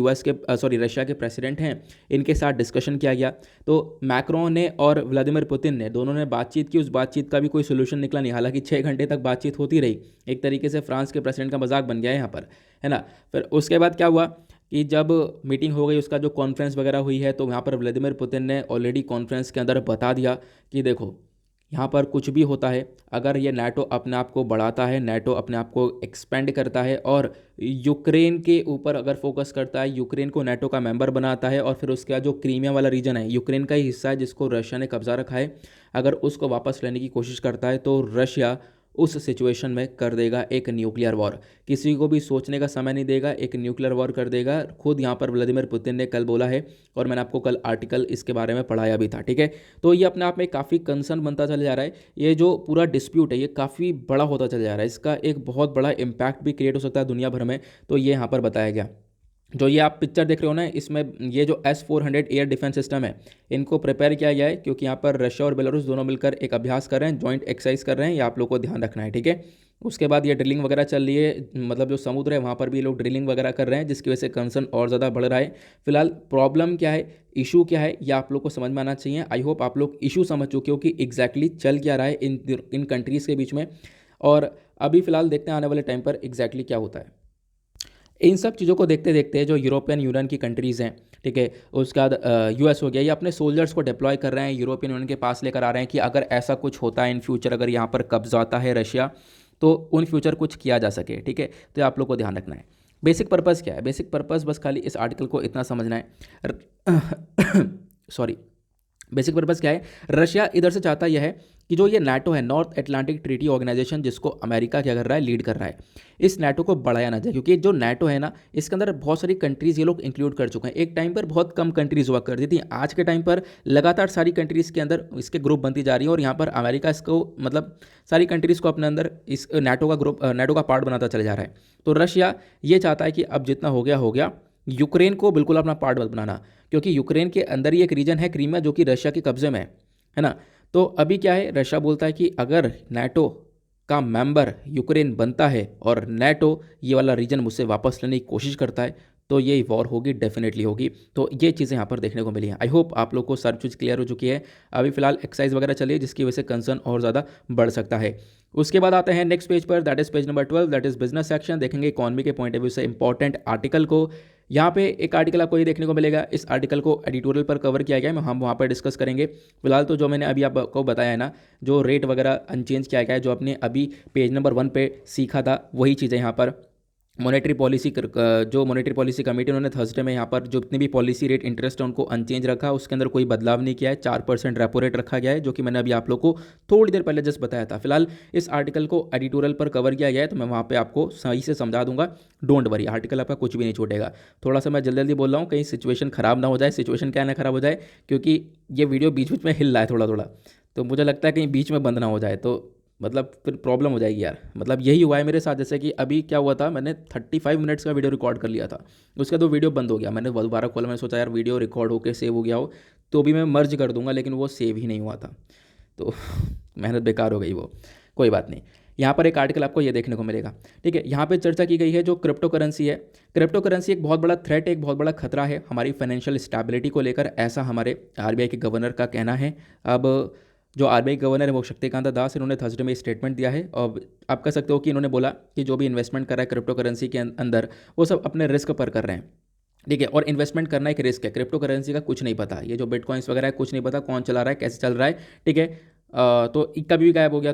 रशिया के प्रेसिडेंट हैं, इनके साथ डिस्कशन किया गया। तो मैक्रोन ने और व्लादिमीर पुतिन ने दोनों ने बातचीत की, उस बातचीत का भी कोई सोल्यूशन निकला नहीं, हालांकि 6 घंटे तक बातचीत होती रही। एक तरीके से फ्रांस के प्रेसिडेंट का मजाक बन गया है यहाँ पर, है ना। फिर उसके बाद क्या हुआ कि जब मीटिंग हो गई, उसका जो कॉन्फ्रेंस वगैरह हुई है, तो यहाँ पर व्लादिमीर पुतिन ने ऑलरेडी कॉन्फ्रेंस के अंदर बता दिया कि देखो यहाँ पर कुछ भी होता है, अगर ये नाटो अपने आप को बढ़ाता है, नाटो अपने आप को एक्सपेंड करता है और यूक्रेन के ऊपर अगर फोकस करता है, यूक्रेन को नाटो का मेंबर बनाता है, और फिर उसके बाद जो क्रीमिया वाला रीजन है, यूक्रेन का ही हिस्सा है जिसको रशिया ने कब्जा रखा है, अगर उसको वापस लेने की कोशिश करता है, तो रशिया उस सिचुएशन में कर देगा एक न्यूक्लियर वॉर। किसी को भी सोचने का समय नहीं देगा, एक न्यूक्लियर वॉर कर देगा। खुद यहाँ पर व्लादिमीर पुतिन ने कल बोला है, और मैंने आपको कल आर्टिकल इसके बारे में पढ़ाया भी था, ठीक है। तो ये अपने आप में काफ़ी कंसर्न बनता चला जा रहा है। ये जो पूरा डिस्प्यूट है ये काफ़ी बड़ा होता चला जा रहा है, इसका एक बहुत बड़ा इम्पैक्ट भी क्रिएट हो सकता है दुनिया भर में। तो ये यहाँ पर बताया गया। जो ये आप पिक्चर देख रहे हो ना, इसमें ये जो S-400 एयर डिफेंस सिस्टम है, इनको प्रिपेयर किया गया है, क्योंकि यहाँ पर रशिया और बेलारूस दोनों मिलकर एक अभ्यास कर रहे हैं, जॉइंट एक्सरसाइज कर रहे हैं, ये आप लोग को ध्यान रखना है, ठीक है। उसके बाद ये ड्रिलिंग वगैरह चल रही है, मतलब जो समुद्र है वहाँ पर भी लोग ड्रिलिंग वगैरह कर रहे हैं, जिसकी वजह से कंसर्न और ज़्यादा बढ़ रहा है। फिलहाल प्रॉब्लम क्या है, इशू क्या है, ये आप लोग को समझ में आना चाहिए। आई होप आप लोग इशू समझ चुके हो कि एग्जैक्टली चल क्या रहा है इन कंट्रीज़ के बीच में, और अभी फिलहाल देखते हैं आने वाले टाइम पर एग्जैक्टली क्या होता है। इन सब चीज़ों को देखते देखते जो यूरोपियन यूनियन की कंट्रीज़ हैं, ठीक है, उसके बाद यूएस हो गया, ये अपने सोल्जर्स को डिप्लॉय कर रहे हैं, यूरोपियन यूनियन के पास लेकर आ रहे हैं कि अगर ऐसा कुछ होता है इन फ्यूचर, अगर यहाँ पर कब्जा आता है रशिया, तो उन फ्यूचर कुछ किया जा सके, ठीक है। तो आप लोग को ध्यान रखना है। बेसिक पर्पज़ क्या है, बेसिक पर्पज़ बस खाली इस आर्टिकल को इतना समझना है। सॉरी, बेसिक पर्पज़ क्या है, रशिया इधर से चाहता यह है कि जो ये नाटो है, नॉर्थ अटलांटिक ट्रीटी ऑर्गेनाइजेशन, जिसको अमेरिका क्या कर रहा है, लीड कर रहा है, इस नाटो को बढ़ाया ना जाए, क्योंकि जो नाटो है ना, इसके अंदर बहुत सारी कंट्रीज़ ये लोग इंक्लूड कर चुके हैं। एक टाइम पर बहुत कम कंट्रीज़ हुआ करती थी, आज के टाइम पर लगातार सारी कंट्रीज़ के अंदर इसके ग्रुप बनती जा रही है, और यहाँ पर अमेरिका इसको, मतलब सारी कंट्रीज़ को अपने अंदर इस नाटो का ग्रुप, नाटो का पार्ट बनाता चला जा रहा है। तो रशिया ये चाहता है कि अब जितना हो गया, यूक्रेन को बिल्कुल अपना पार्ट मत बनाना, क्योंकि यूक्रेन के अंदर ही एक रीजन है क्रीमिया, जो कि रशिया के कब्जे में है ना। तो अभी क्या है, रशिया बोलता है कि अगर नाटो का मेंबर यूक्रेन बनता है और नाटो ये वाला रीजन मुझसे वापस लेने की कोशिश करता है, तो ये वॉर होगी, डेफिनेटली होगी। तो ये चीज़ें यहाँ पर देखने को मिली हैं। आई होप आप लोग को सारी चीज़ क्लियर हो चुकी है। अभी फिलहाल एक्सरसाइज वगैरह चली है, जिसकी वजह से कंसर्न और ज़्यादा बढ़ सकता है। उसके बाद आते हैं नेक्स्ट पेज पर, that is page number 12, that is business section. देखेंगे इकॉनमी के पॉइंट ऑफ व्यू से इंपॉर्टेंट आर्टिकल को। यहाँ पे एक आर्टिकल आपको ये देखने को मिलेगा, इस आर्टिकल को एडिटोरियल पर कवर किया गया है, हम वहाँ पर डिस्कस करेंगे। फिलहाल तो जो मैंने अभी आपको बताया है ना, जो रेट वगैरह अनचेंज किया गया है, जो आपने अभी पेज नंबर 1 पे सीखा था, वही चीज़ें यहाँ पर मॉनेटरी पॉलिसी जो मॉनेटरी पॉलिसी कमेटी उन्होंने थर्सडे में यहाँ पर जो जितनी भी पॉलिसी रेट इंटरेस्ट है उनको अनचेंज रखा, उसके अंदर कोई बदलाव नहीं किया है। 4% रेपो रेट रखा गया है, जो कि मैंने अभी आप लोग को थोड़ी देर पहले जस्ट बताया था। फिलहाल इस आर्टिकल को एडिटोरियल पर कवर किया गया है, तो मैं वहाँ पर आपको सही से समझा दूंगा। डोंट वरी, आर्टिकल आपका कुछ भी नहीं छूटेगा। थोड़ा सा मैं जल्दी जल्दी बोल रहा हूँ, कहीं सिचुएशन ख़राब ना हो जाए। सिचुएशन क्या ना ख़राब हो जाए, क्योंकि ये वीडियो बीच बीच में हिल रहा है थोड़ा थोड़ा, तो मुझे लगता है कहीं बीच में बंद ना हो जाए, तो मतलब फिर प्रॉब्लम हो जाएगी यार। मतलब यही हुआ है मेरे साथ। जैसे कि अभी क्या हुआ था, मैंने 35 मिनट्स का वीडियो रिकॉर्ड कर लिया था, उसका तो वीडियो बंद हो गया। मैंने दोबारा खोला, मैंने सोचा यार वीडियो रिकॉर्ड होकर सेव हो गया हो तो भी मैं मर्ज कर दूंगा, लेकिन वो सेव ही नहीं हुआ था, तो मेहनत बेकार हो गई वो। कोई बात नहीं। यहाँ पर एक आर्टिकल आपको ये देखने को मिलेगा, ठीक है। यहाँ पे चर्चा की गई है जो क्रिप्टो करेंसी है। क्रिप्टो करेंसी एक बहुत बड़ा थ्रेट है, एक बहुत बड़ा खतरा है हमारी फाइनेंशियल स्टेबिलिटी को लेकर, ऐसा हमारे आरबीआई के गवर्नर का कहना है। अब जो आरबीआई गवर्नर है वो शक्तिकांत दास, इन्होंने थर्सडे में स्टेटमेंट दिया है, और आप कह सकते हो कि इन्होंने बोला कि जो भी इन्वेस्टमेंट कर रहा है क्रिप्टो करेंसी के अंदर, वो सब अपने रिस्क पर कर रहे हैं, ठीक है। और इन्वेस्टमेंट करना एक रिस्क है। क्रिप्टो करेंसी का कुछ नहीं पता, ये जो बिटकॉइंस वगैरह है कुछ नहीं पता कौन चला रहा है, कैसे चल रहा है, ठीक है। तो कभी भी गायब हो गया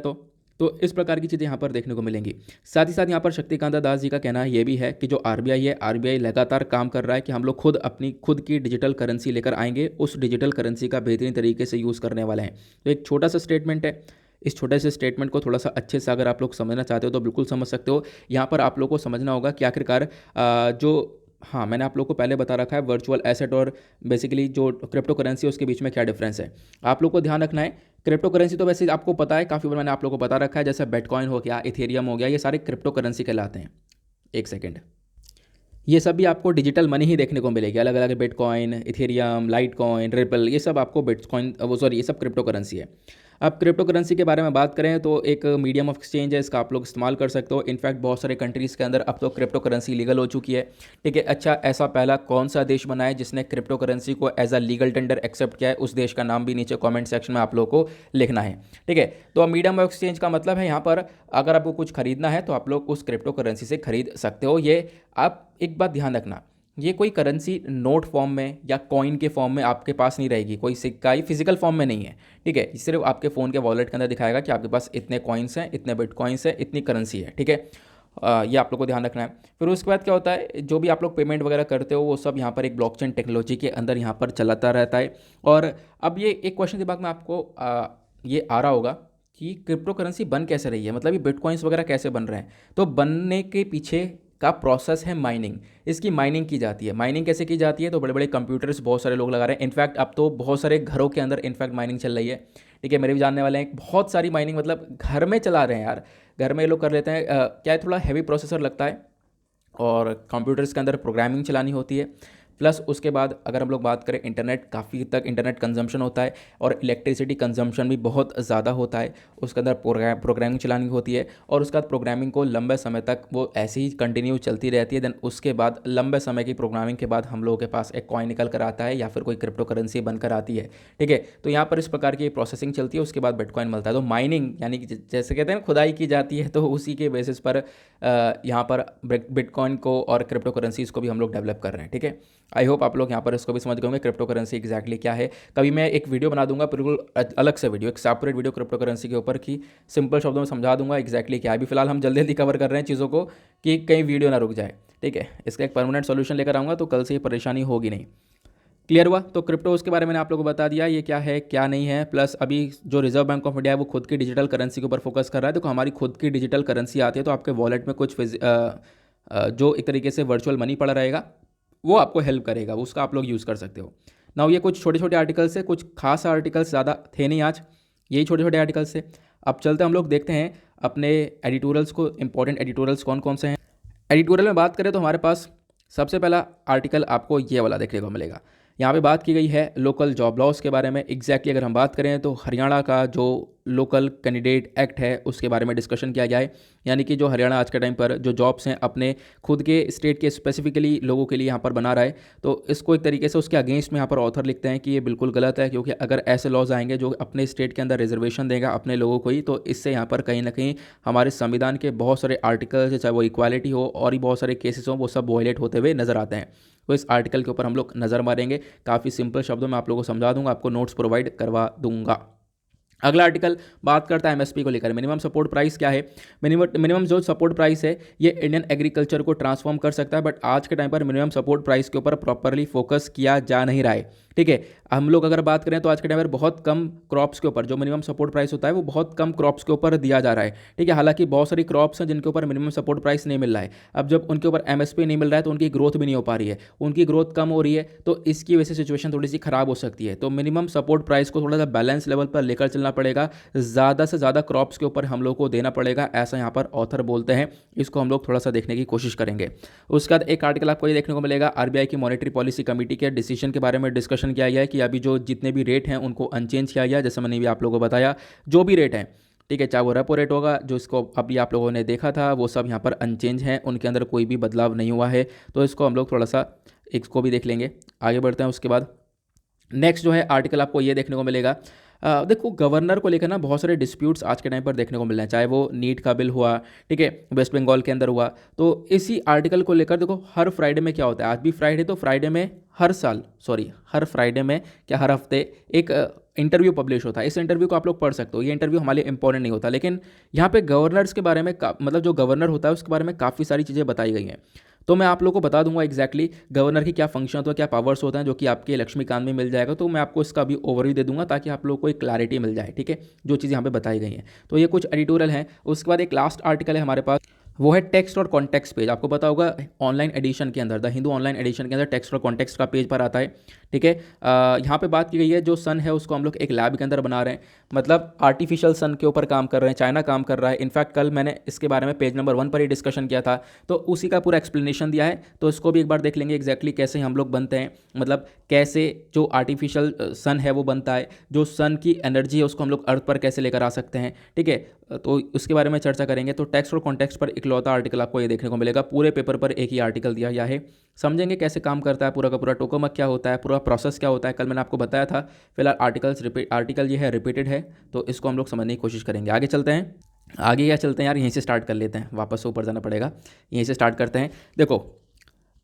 तो इस प्रकार की चीज़ें यहाँ पर देखने को मिलेंगी। साथ ही साथ यहाँ पर शक्तिकांत दास जी का कहना ये भी है कि जो आरबीआई है, आरबीआई लगातार काम कर रहा है कि हम लोग खुद अपनी खुद की डिजिटल करेंसी लेकर आएंगे, उस डिजिटल करेंसी का बेहतरीन तरीके से यूज़ करने वाले हैं। तो एक छोटा सा स्टेटमेंट है, इस छोटे से स्टेटमेंट को थोड़ा सा अच्छे से अगर आप लोग समझना चाहते हो तो बिल्कुल समझ सकते हो। यहाँ पर आप लोग को समझना होगा कि आखिरकार जो, हाँ मैंने आप लोग को पहले बता रखा है वर्चुअल एसेट और बेसिकली जो क्रिप्टो करेंसी है उसके बीच में क्या डिफरेंस है। आप लोग को ध्यान रखना है, क्रिप्टो करेंसी तो वैसे आपको पता है, काफ़ी बार मैंने आप लोग को बता रखा है, जैसे बिटकॉइन हो गया, इथेरियम हो गया, ये सारे क्रिप्टो करेंसी कहलाते हैं। एक सेकेंड, ये सब भी आपको डिजिटल मनी ही देखने को मिलेगी, अलग अलग bitcoin, Ethereum, light coin, ripple, ये सब आपको बिटकॉइन वो सॉरी ये सब क्रिप्टो करेंसी है। अब क्रिप्टो करेंसी के बारे में बात करें तो एक मीडियम ऑफ एक्सचेंज है, इसका आप लोग इस्तेमाल कर सकते हो। इनफैक्ट बहुत सारे कंट्रीज़ के अंदर अब तो क्रिप्टो करेंसी लीगल हो चुकी है, ठीक है। अच्छा, ऐसा पहला कौन सा देश बना है जिसने क्रिप्टो करेंसी को as a legal tender accept किया है, उस देश का नाम भी नीचे कॉमेंट सेक्शन में आप लोग को लिखना है, ठीक है। तो मीडियम ऑफ एक्सचेंज का मतलब है यहाँ पर अगर आपको कुछ खरीदना है तो आप लोग उस क्रिप्टो करेंसी से खरीद सकते हो। ये आप एक बात ध्यान रखना, ये कोई करेंसी नोट फॉर्म में या कॉइन के फॉर्म में आपके पास नहीं रहेगी, कोई सिक्का ही फिजिकल फॉर्म में नहीं है, ठीक है। सिर्फ आपके फ़ोन के वॉलेट के अंदर दिखाएगा कि आपके पास इतने कॉइन्स हैं, इतने बिटकॉइंस हैं, इतनी करेंसी है, ठीक है। ये आप लोग को ध्यान रखना है। फिर उसके बाद क्या होता है, जो भी आप लोग पेमेंट वगैरह करते हो वो सब यहाँ पर एक ब्लॉकचेन टेक्नोलॉजी के अंदर यहाँ पर चलाता रहता है। और अब ये एक क्वेश्चन दिमाग में आपको ये आ रहा होगा कि क्रिप्टो करेंसी बन कैसे रही है, मतलब ये बिटकॉइंस वगैरह कैसे बन रहे हैं। तो बनने के पीछे का प्रोसेस है माइनिंग। इसकी माइनिंग की जाती है। माइनिंग कैसे की जाती है, तो बड़े बड़े कंप्यूटर्स बहुत सारे लोग लगा रहे हैं। इनफैक्ट अब तो बहुत सारे घरों के अंदर इनफैक्ट माइनिंग चल रही है, ठीक है। मेरे भी जानने वाले हैं, बहुत सारी माइनिंग मतलब घर में चला रहे हैं यार, घर में ये लोग कर लेते हैं। क्या है, थोड़ा हैवी प्रोसेसर लगता है और कंप्यूटर्स के अंदर प्रोग्रामिंग चलानी होती है। प्लस उसके बाद अगर हम लोग बात करें, इंटरनेट काफ़ी तक इंटरनेट कंजम्पशन होता है और इलेक्ट्रिसिटी कंजम्पशन भी बहुत ज़्यादा होता है। उसके अंदर प्रोग्रामिंग चलानी होती है और उसके बाद प्रोग्रामिंग को लंबे समय तक वो ऐसे ही कंटिन्यू चलती रहती है। देन उसके बाद लंबे समय की प्रोग्रामिंग के बाद हम लोगों के पास एक कॉइन निकल कर आता है या फिर कोई क्रिप्टो करेंसी बनकर आती है, ठीक है। तो यहाँ पर इस प्रकार की प्रोसेसिंग चलती है, उसके बाद बिटकॉइन मिलता है। तो माइनिंग यानी कि जैसे कहते हैं खुदाई की जाती है, तो उसी के बेसिस पर यहाँ पर बिटकॉइन को और क्रिप्टो करेंसीज़ को भी हम लोग डेवलप कर रहे हैं, ठीक है। आई होप आप लोग यहाँ पर इसको भी समझ गए होंगे क्रिप्टो करेंसी एग्जैक्टली क्या है। कभी मैं एक वीडियो बना दूंगा, बिल्कुल अलग से वीडियो, एक सेपरेट वीडियो क्रिप्टो करेंसी के ऊपर की सिंपल शब्दों में समझा दूंगा एग्जैक्टली क्या है। अभी फिलहाल हम जल्दी जल्दी कवर कर रहे हैं चीज़ों को कि कहीं वीडियो ना रुक जाए, ठीक है। इसका एक परमानेंट सोल्यूशन लेकर आऊँगा तो कल से ये परेशानी होगी नहीं। क्लियर हुआ। तो क्रिप्टो उसके बारे में मैंने आप लोगों को बता दिया ये क्या है क्या नहीं है। प्लस अभी जो रिजर्व बैंक ऑफ इंडिया है वो खुद की डिजिटल करेंसी के ऊपर फोकस कर रहा है। देखो हमारी खुद की डिजिटल करेंसी आती है तो आपके वॉलेट में कुछ जो एक तरीके से वर्चुअल मनी पड़ा रहेगा वो आपको हेल्प करेगा, उसका आप लोग यूज़ कर सकते हो। नाउ ये कुछ छोटे छोटे आर्टिकल्स है, कुछ खास आर्टिकल्स ज़्यादा थे नहीं आज, यही छोटे छोटे आर्टिकल्स से। अब चलते हम लोग देखते हैं अपने एडिटोरियल्स को, इंपॉर्टेंट एडिटोरियल्स कौन कौन से हैं। एडिटोरियल में बात करें तो हमारे पास सबसे पहला आर्टिकल आपको ये वाला देखने को मिलेगा। यहाँ पे बात की गई है लोकल जॉब लॉस के बारे में। एग्जैक्टली अगर हम बात करें तो हरियाणा का जो लोकल कैंडिडेट एक्ट है उसके बारे में डिस्कशन किया गया है। यानी कि जो हरियाणा आज के टाइम पर जो जॉब्स हैं अपने खुद के स्टेट के स्पेसिफिकली लोगों के लिए यहाँ पर बना रहा है, तो इसको एक तरीके से उसके अगेंस्ट में यहाँ पर ऑथर लिखते हैं कि ये बिल्कुल गलत है, क्योंकि अगर ऐसे लॉज आएंगे जो अपने स्टेट के अंदर रिजर्वेशन देगा अपने लोगों को ही, तो इससे यहाँ पर कहीं ना कहीं हमारे संविधान के बहुत सारे आर्टिकल्स, चाहे वो इक्वालिटी हो और भी बहुत सारे केसेस हों, वो सब वायलेट होते हुए नजर आते हैं। तो इस आर्टिकल के ऊपर हम लोग नज़र मारेंगे, काफ़ी सिंपल शब्दों में आप लोगों को समझा दूंगा, आपको नोट्स प्रोवाइड करवा दूंगा। अगला आर्टिकल बात करता है एमएसपी को लेकर। मिनिमम सपोर्ट प्राइस क्या है? मिनिमम जो सपोर्ट प्राइस है ये इंडियन एग्रीकल्चर को ट्रांसफॉर्म कर सकता है, बट आज के टाइम पर मिनिमम सपोर्ट प्राइस के ऊपर प्रॉपरली फोकस किया जा नहीं रहा है। ठीक है, हम लोग अगर बात करें तो आज के टाइम पर बहुत कम क्रॉप्स के ऊपर जो मिनिमम सपोर्ट प्राइस होता है वो बहुत कम क्रॉप्स के ऊपर दिया जा रहा है। ठीक है, हालांकि बहुत सारी क्रॉप्स हैं जिनके ऊपर मिनिमम सपोर्ट प्राइस नहीं मिल रहा है। अब जब उनके ऊपर एमएसपी नहीं मिल रहा है तो उनकी ग्रोथ भी नहीं हो पा रही है, उनकी ग्रोथ कम हो रही है, तो इसकी वजह से सिचुएशन थोड़ी सी खराब हो सकती है। तो मिनिमम सपोर्ट प्राइस को थोड़ा सा बैलेंस लेवल पर लेकर चलना पड़ेगा, ज़्यादा से ज़्यादा क्रॉप्स के ऊपर हम लोग को देना पड़ेगा, ऐसा यहाँ पर ऑथर बोलते हैं। इसको हम लोग थोड़ा सा देखने की कोशिश करेंगे। उसके बाद एक आर्टिकल आपको ये देखने को मिलेगा, आरबीआई की मॉनेटरी पॉलिसी कमेटी के डिसीजन के बारे में डिस्कशन किया गया है कि अभी जो जितने भी रेट हैं उनको अनचेंज किया गया, जैसे मैंने भी आप लोगों को बताया, जो भी रेट हैं, ठीक है, चाहे वो रेपो रेट होगा जो इसको अभी आप लोगों ने देखा था वो सब यहाँ पर अनचेंज हैं, उनके अंदर कोई भी बदलाव नहीं हुआ है। तो इसको हम लोग थोड़ा सा इसको भी देख लेंगे। आगे बढ़ते हैं। उसके बाद नेक्स्ट जो है आर्टिकल आपको ये देखने को मिलेगा, देखो गवर्नर को लेकर ना बहुत सारे डिस्प्यूट्स आज के टाइम पर देखने को मिल रहे हैं, चाहे वो नीट का बिल हुआ, ठीक है, वेस्ट बंगाल के अंदर हुआ। तो इसी आर्टिकल को लेकर देखो हर फ्राइडे में क्या होता है, आज भी फ्राइडे, तो फ्राइडे में हर फ्राइडे में क्या हर हफ्ते एक इंटरव्यू पब्लिश होता है। इस इंटरव्यू को आप लोग पढ़ सकते हो। ये इंटरव्यू हमारे लिए इंपॉर्टेंट नहीं होता, लेकिन यहाँ पे गवर्नर्स के बारे में मतलब जो गवर्नर होता है उसके बारे में काफ़ी सारी चीज़ें बताई गई हैं। तो मैं आप लोगों को बता दूंगा एग्जैक्टली गवर्नर की क्या फंक्शन होता है, क्या पावर्स होते हैं, जो कि आपके लक्ष्मीकांत में मिल जाएगा। तो मैं आपको इसका भी ओवरव्यू दे दूंगा ताकि आप लोगों को एक क्लैरिटी मिल जाए, ठीक है, जो चीज़ यहाँ पे बताई गई हैं। तो ये कुछ एडिटोरियल हैं। उसके बाद एक लास्ट आर्टिकल है हमारे पास, वो है टेक्स्ट और कॉन्टेक्स्ट पेज। आपको पता होगा ऑनलाइन एडिशन के अंदर, द हिंदू ऑनलाइन एडिशन के अंदर टेक्स्ट और कॉन्टेक्स्ट का पेज पर आता है। ठीक है, यहाँ पे बात की गई है जो सन है उसको हम लोग एक लैब के अंदर बना रहे हैं, मतलब आर्टिफिशियल सन के ऊपर काम कर रहे हैं, चाइना काम कर रहा है। इनफैक्ट कल मैंने इसके बारे में पेज नंबर 1 पर ही डिस्कशन किया था, तो उसी का पूरा एक्सप्लेनेशन दिया है। तो इसको भी एक बार देख लेंगे एग्जैक्टली कैसे हम लोग बनते हैं, मतलब कैसे जो आर्टिफिशियल सन है वो बनता है, जो सन की एनर्जी है उसको हम लोग अर्थ पर कैसे लेकर आ सकते हैं। ठीक है, तो उसके बारे में चर्चा करेंगे। तो टेक्स्ट और कॉन्टेक्स्ट पर इकलौता आर्टिकल आपको ये देखने को मिलेगा, पूरे पेपर पर एक ही आर्टिकल दिया गया है। समझेंगे कैसे काम करता है पूरा का पूरा, टोकोमक क्या होता है, पूरा प्रोसेस क्या होता है, कल मैंने आपको बताया था। फिलहाल आर्टिकल ये है रिपीटेड है, तो इसको हम लोग समझने की कोशिश करेंगे। आगे चलते हैं। आगे क्या चलते हैं यार, यहीं से स्टार्ट कर लेते हैं, वापस से ऊपर जाना पड़ेगा, यहीं से स्टार्ट करते हैं। देखो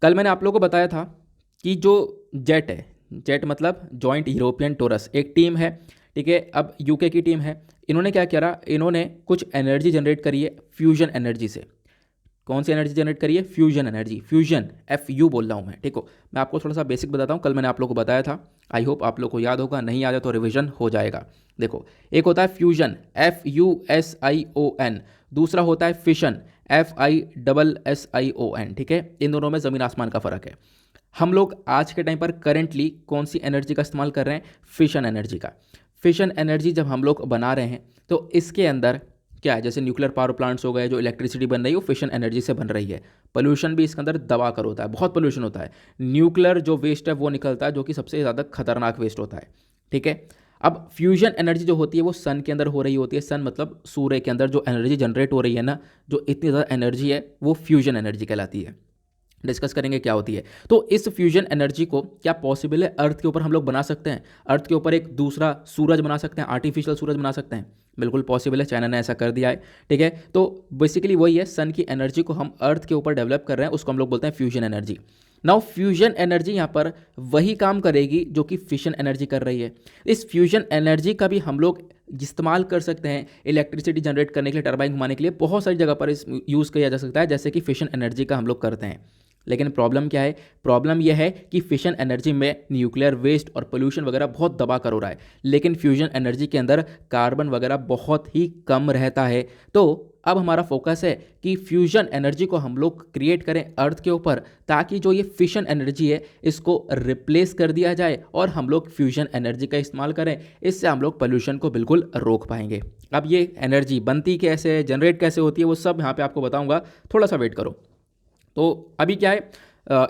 कल मैंने आप लोगों को बताया था कि जो जेट है, जेट मतलब जॉइंट यूरोपियन टोरस, एक टीम है, ठीक है, अब यूके की टीम है। इन्होंने क्या करा, इन्होंने कुछ एनर्जी जनरेट करी है फ्यूजन एनर्जी से। कौन सी एनर्जी जनरेट करी है? फ्यूजन एनर्जी, फ्यूजन, FU बोल रहा हूँ मैं, ठीक हो। मैं आपको थोड़ा सा बेसिक बताता हूँ, कल मैंने आप लोगों को बताया था, आई होप आप लोग को याद होगा, नहीं याद है तो रिवीजन हो जाएगा। देखो एक होता है फ्यूजन, FUSION, दूसरा होता है फिशन, FISSION, ठीक है। इन दोनों में ज़मीन आसमान का फ़र्क है। हम लोग आज के टाइम पर करेंटली कौन सी एनर्जी का इस्तेमाल कर रहे हैं? फिशन एनर्जी का। फिशन एनर्जी जब हम लोग बना रहे हैं तो इसके अंदर क्या है, जैसे न्यूक्लियर पावर प्लांट्स हो गए, जो इलेक्ट्रिसिटी बन रही है वो फिशन एनर्जी से बन रही है। पोल्यूशन भी इसके अंदर दबा कर होता है, बहुत पोल्यूशन होता है। न्यूक्लियर जो वेस्ट है वो निकलता है, जो कि सबसे ज़्यादा खतरनाक वेस्ट होता है, ठीक है। अब फ्यूजन एनर्जी जो होती है वो सन के अंदर हो रही होती है। सन मतलब सूर्य के अंदर जो एनर्जी जनरेट हो रही है ना, जो इतनी ज़्यादा एनर्जी है वो फ्यूजन एनर्जी कहलाती है। डिस्कस करेंगे क्या होती है। तो इस फ्यूजन एनर्जी को क्या पॉसिबल है अर्थ के ऊपर हम लोग बना सकते हैं? अर्थ के ऊपर एक दूसरा सूरज बना सकते हैं, आर्टिफिशियल सूरज बना सकते हैं? बिल्कुल पॉसिबल है, चाइना ने ऐसा कर दिया है, ठीक है। तो बेसिकली वही है, सन की एनर्जी को हम अर्थ के ऊपर डेवलप कर रहे हैं, उसको हम लोग बोलते हैं fusion energy. Now fusion energy यहाँ पर वही काम करेगी जो कि फिशन एनर्जी कर रही है। इस फ्यूजन एनर्जी का भी हम लोग इस्तेमाल कर सकते हैं इलेक्ट्रिसिटी जनरेट करने के लिए, टरबाइन घुमाने के लिए, बहुत सारी जगह पर इस यूज़ किया जा सकता है, जैसे कि फिशन एनर्जी का हम लोग करते हैं। लेकिन प्रॉब्लम क्या है? प्रॉब्लम यह है कि फिशन एनर्जी में न्यूक्लियर वेस्ट और पोल्यूशन वगैरह बहुत दबा कर हो रहा है, लेकिन फ्यूजन एनर्जी के अंदर कार्बन वगैरह बहुत ही कम रहता है। तो अब हमारा फोकस है कि फ्यूजन एनर्जी को हम लोग क्रिएट करें अर्थ के ऊपर, ताकि जो ये फिशन एनर्जी है इसको रिप्लेस कर दिया जाए और हम लोग फ्यूजन एनर्जी का इस्तेमाल करें। इससे हम लोग पोल्यूशन को बिल्कुल रोक पाएंगे। अब ये एनर्जी बनती कैसे है, जनरेट कैसे होती है, वो सब यहाँ पे आपको बताऊँगा, थोड़ा सा वेट करो। तो अभी क्या है,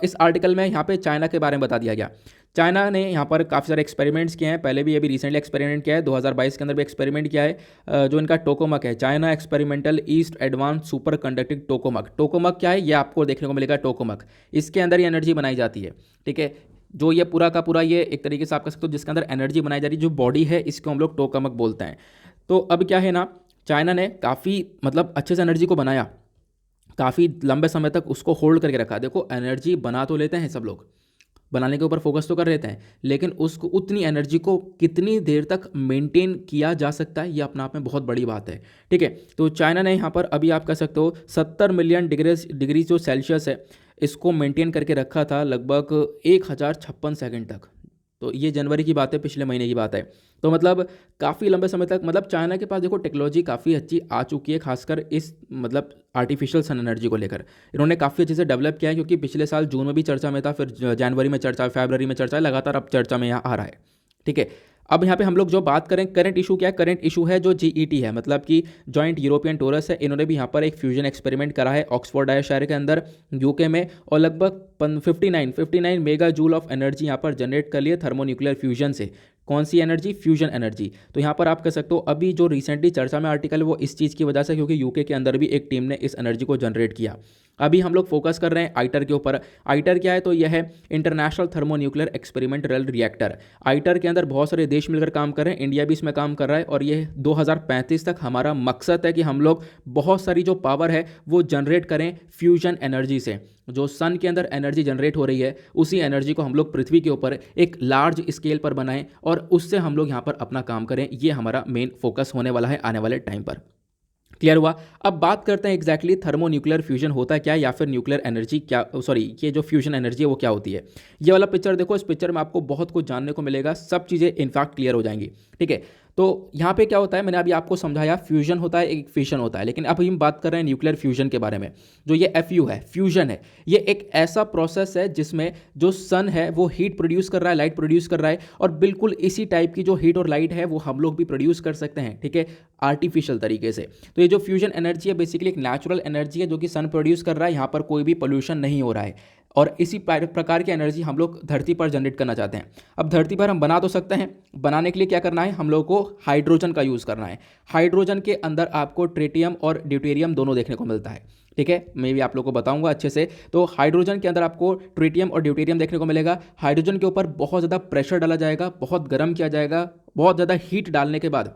इस आर्टिकल में यहाँ पे चाइना के बारे में बता दिया गया। चाइना ने यहाँ पर काफ़ी सारे एक्सपेरिमेंट्स किए हैं, पहले भी अभी रिसेंटली एक्सपेरिमेंट किया है, 2022 के अंदर भी एक्सपेरिमेंट किया है। जो इनका टोकोमक है, China experimental east advanced superconducting tokamak. Tokamak क्या है ये आपको देखने को मिलेगा, टोकोमक, इसके अंदर ये एनर्जी बनाई जाती है, ठीक है। जो ये पूरा का पूरा ये एक तरीके से आप कह सकते हो जिसके अंदर एनर्जी बनाई जा रही है, जो बॉडी है, इसको हम लोग टोकोमक बोलते हैं। तो अब क्या है ना, चाइना ने काफ़ी मतलब अच्छे से एनर्जी को बनाया, काफ़ी लंबे समय तक उसको होल्ड करके रखा। देखो एनर्जी बना तो लेते हैं सब लोग, बनाने के ऊपर फोकस तो कर रहे हैं, लेकिन उसको उतनी एनर्जी को कितनी देर तक मेंटेन किया जा सकता है, ये अपने आप में बहुत बड़ी बात है। ठीक है, तो चाइना ने यहाँ पर अभी आप कह सकते हो 70 मिलियन डिग्री जो सेल्सियस है इसको मेंटेन करके रखा था लगभग 1056 सेकंड तक। तो ये जनवरी की बात है, पिछले महीने की बात है। तो मतलब काफ़ी लंबे समय तक, मतलब चाइना के पास देखो टेक्नोलॉजी काफ़ी अच्छी आ चुकी है, खासकर इस मतलब आर्टिफिशियल सन एनर्जी को लेकर इन्होंने काफ़ी अच्छे से डेवलप किया है, क्योंकि पिछले साल जून में भी चर्चा में था, फिर जनवरी में चर्चा, फरवरी में चर्चा, लगातार अब चर्चा में यहाँ आ रहा है। ठीक है, अब यहाँ पे हम लोग जो बात करें करंट इशू क्या है, करंट इशू है जो जीईटी है, मतलब कि जॉइंट यूरोपियन टोरस है, इन्होंने भी यहाँ पर एक फ्यूजन एक्सपेरिमेंट करा है ऑक्सफोर्ड शहर के अंदर यूके में, और लगभग 59 मेगा जूल ऑफ एनर्जी यहाँ पर जनरेट कर लिए थर्मोन्यूक्लियर फ्यूजन से। कौन सी एनर्जी? Fusion energy. तो यहाँ पर आप कह सकते हो अभी जो रिसेंटली चर्चा में आर्टिकल वो इस चीज़ की वजह से, क्योंकि यूके के अंदर भी एक टीम ने इस एनर्जी को जनरेट किया। अभी हम लोग फोकस कर रहे हैं आइटर के ऊपर। आइटर क्या है? तो यह है इंटरनेशनल थर्मोन्यूक्लियर एक्सपेरिमेंटल रिएक्टर। आइटर के अंदर बहुत सारे देश मिलकर काम कर रहे हैं, इंडिया भी इसमें काम कर रहा है, और ये 2035 तक हमारा मकसद है कि हम लोग बहुत सारी जो पावर है वो जनरेट करें फ्यूजन एनर्जी से। जो सन के अंदर एनर्जी जनरेट हो रही है उसी एनर्जी को हम लोग पृथ्वी के ऊपर एक लार्ज स्केल पर बनाएं और उससे हम लोग यहाँ पर अपना काम करें। ये हमारा मेन फोकस होने वाला है आने वाले टाइम पर। क्लियर हुआ? अब बात करते हैं एग्जैक्टली थर्मोन्यूक्लियर फ्यूजन होता है क्या, या फिर न्यूक्लियर एनर्जी क्या, सॉरी ये जो फ्यूजन एनर्जी है वो क्या होती है। ये वाला पिक्चर देखो, इस पिक्चर में आपको बहुत कुछ जानने को मिलेगा, सब चीज़ें इनफैक्ट क्लियर हो जाएंगी। ठीक है, तो यहाँ पे क्या होता है, मैंने अभी आपको समझाया फ्यूजन होता है, एक फिशन होता है, लेकिन अब हम बात कर रहे हैं न्यूक्लियर फ्यूजन के बारे में। जो ये FU है, फ्यूजन है, ये एक ऐसा प्रोसेस है जिसमें जो सन है वो हीट प्रोड्यूस कर रहा है, लाइट प्रोड्यूस कर रहा है, और बिल्कुल इसी टाइप की जो हीट और लाइट है वो हम लोग भी प्रोड्यूस कर सकते हैं। ठीक है, आर्टिफिशियल तरीके से। तो ये जो फ्यूजन एनर्जी है बेसिकली एक नेचुरल एनर्जी है जो कि सन प्रोड्यूस कर रहा है, यहाँ पर कोई भी पोल्यूशन नहीं हो रहा है, और इसी प्रकार की एनर्जी हम लोग धरती पर जनरेट करना चाहते हैं। अब धरती पर हम बना तो सकते हैं, बनाने के लिए क्या करना है, हम लोग को हाइड्रोजन का यूज़ करना है। हाइड्रोजन के अंदर आपको ट्रिटियम और ड्यूटेरियम दोनों देखने को मिलता है। ठीक है, मैं भी आप लोग को बताऊंगा अच्छे से। तो हाइड्रोजन के अंदर आपको ट्रिटियम और ड्यूटेरियम देखने को मिलेगा। हाइड्रोजन के ऊपर बहुत ज़्यादा प्रेशर डाला जाएगा, बहुत गर्म किया जाएगा, बहुत ज़्यादा हीट डालने के बाद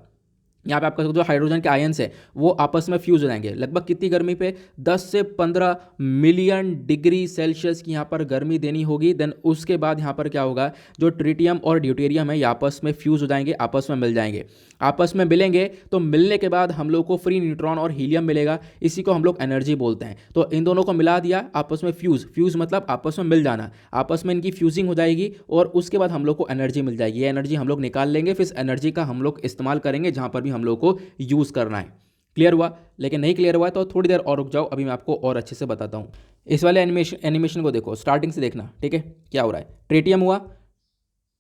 यहाँ पे आपका जो हाइड्रोजन के आयन्स है वो आपस में फ्यूज हो जाएंगे। लगभग कितनी गर्मी पे? 10 से 15 मिलियन डिग्री सेल्सियस की यहाँ पर गर्मी देनी होगी। देन उसके बाद यहाँ पर क्या होगा, जो ट्रिटियम और ड्यूटेरियम है ये आपस में फ्यूज हो जाएंगे, आपस में मिल जाएंगे। आपस में मिलेंगे तो मिलने के बाद हम लोग को फ्री न्यूट्रॉन और हीलियम मिलेगा, इसी को हम लोग एनर्जी बोलते हैं। तो इन दोनों को मिला दिया आपस में, फ्यूज मतलब आपस में मिल जाना, आपस में इनकी फ्यूजिंग हो जाएगी और उसके बाद हम लोग को एनर्जी मिल जाएगी। ये एनर्जी हम लोग निकाल लेंगे, फिर इस एनर्जी का हम लोग इस्तेमाल करेंगे जहाँ पर भी हम लोग को यूज करना है। क्लियर हुआ? लेकिन नहीं क्लियर हुआ तो थोड़ी देर और रुक जाओ, अभी मैं आपको और अच्छे से बताता हूं। इस वाले एनिमेशन को देखो, स्टार्टिंग से देखना। ठीक है, क्या हो रहा है, ट्रिटियम हुआ,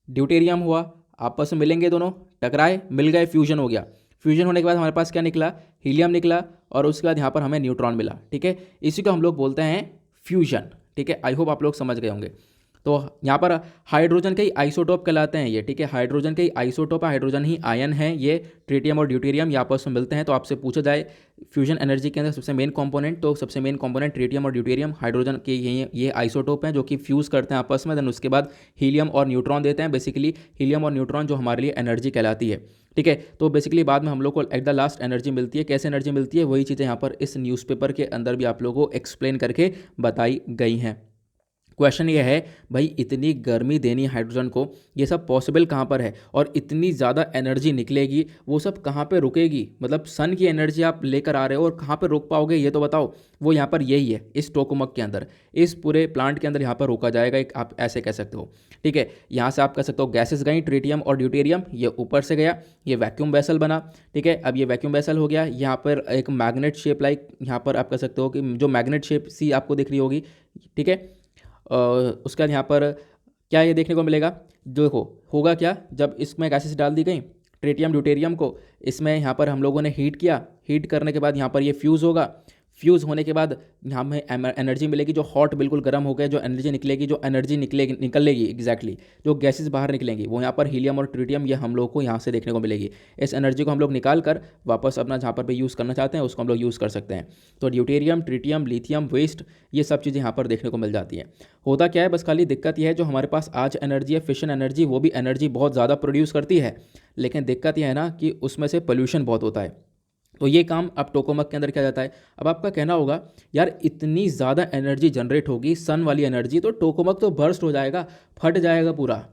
ड्यूटेरियम हुआ, आपस में मिलेंगे, दोनों टकराए, मिल गए, फ्यूजन हो गया। फ्यूजन होने के बाद हमारे पास क्या निकला, हीलियम निकला, और उसके बाद यहाँ पर हमें न्यूट्रॉन मिला। ठीक है, इसी को हम लोग बोलते हैं फ्यूजन। ठीक है, आई होप आप लोग समझ गए होंगे। तो यहाँ पर हाइड्रोजन के ही आइसोटोप कहलाते हैं ये। ठीक है, हाइड्रोजन के ही आइसोटोप है, हाइड्रोजन ही आयन है ये। ट्रिटियम और ड्यूटेरियम ये आपस में मिलते हैं। तो आपसे पूछा जाए फ्यूजन एनर्जी के अंदर सबसे मेन कंपोनेंट, तो सबसे मेन कंपोनेंट ट्रिटियम और ड्यूटेरियम, हाइड्रोजन के ये आइसोटोप हैं जो कि फ्यूज़ करते हैं आपस में। देन उसके बाद हीलियम और न्यूट्रॉन देते हैं। बेसिकली हीलियम और न्यूट्रॉन जो हमारे लिए एनर्जी कहलाती है। ठीक है, तो बेसिकली बाद में हम लोग को एट द लास्ट एनर्जी मिलती है। कैसे एनर्जी मिलती है, वही चीज़ें यहाँ पर इस न्यूज़पेपर के अंदर भी आप लोगों को एक्सप्लेन करके बताई गई हैं। क्वेश्चन ये है भाई, इतनी गर्मी देनी हाइड्रोजन को, ये सब पॉसिबल कहाँ पर है, और इतनी ज़्यादा एनर्जी निकलेगी वो सब कहाँ पे रुकेगी, मतलब सन की एनर्जी आप लेकर आ रहे हो और कहाँ पे रोक पाओगे ये तो बताओ। वो यहाँ पर यही है, इस टोकामक के अंदर, इस पूरे प्लांट के अंदर यहाँ पर रोका जाएगा, एक आप ऐसे कह सकते हो। ठीक है, यहाँ से आप कह सकते हो गैसेस गई, ट्रिटियम और ड्यूटेरियम, ये ऊपर से गया, ये वैक्यूम वेसल बना। ठीक है, अब ये वैक्यूम वेसल हो गया, यहाँ पर एक मैग्नेट शेप लाइक, यहाँ पर आप कह सकते हो कि जो मैग्नेट शेप सी आपको दिख रही होगी। ठीक है, उसके बाद यहाँ पर क्या ये देखने को मिलेगा, देखो होगा क्या, जब इसमें गैसेस डाल दी गई ट्रिटियम ड्यूटेरियम को, इसमें यहाँ पर हम लोगों ने हीट किया, हीट करने के बाद यहाँ पर ये फ्यूज़ होगा, फ्यूज़ होने के बाद यहाँ में एनर्जी मिलेगी, जो हॉट बिल्कुल गर्म हो गया, जो एनर्जी निकलेगी, जो एनर्जी निकलेगी एग्जैक्टली, जो गैसेस बाहर निकलेंगी वो यहाँ पर हीलियम और ट्रिटियम, ये हम लोग को यहाँ से देखने को मिलेगी। इस एनर्जी को हम लोग निकाल कर वापस अपना जहाँ पर भी यूज़ करना चाहते हैं उसको हम लोग यूज़ कर सकते हैं। तो ड्यूटेरियम, ट्रिटियम, लिथियम, वेस्ट, ये सब चीज़ें यहाँ पर देखने को मिल जाती हैं। होता क्या है, बस खाली दिक्कत यह है, जो हमारे पास आज एनर्जी है फिशन एनर्जी, वो भी एनर्जी बहुत ज़्यादा प्रोड्यूस करती है, लेकिन दिक्कत यह है ना कि उसमें से पोल्यूशन बहुत होता है। तो ये काम अब टोकामक के अंदर किया जाता है। अब आपका कहना होगा यार इतनी ज़्यादा एनर्जी जनरेट होगी, सन वाली एनर्जी, तो टोकामक तो बर्स्ट हो जाएगा, फट जाएगा पूरा।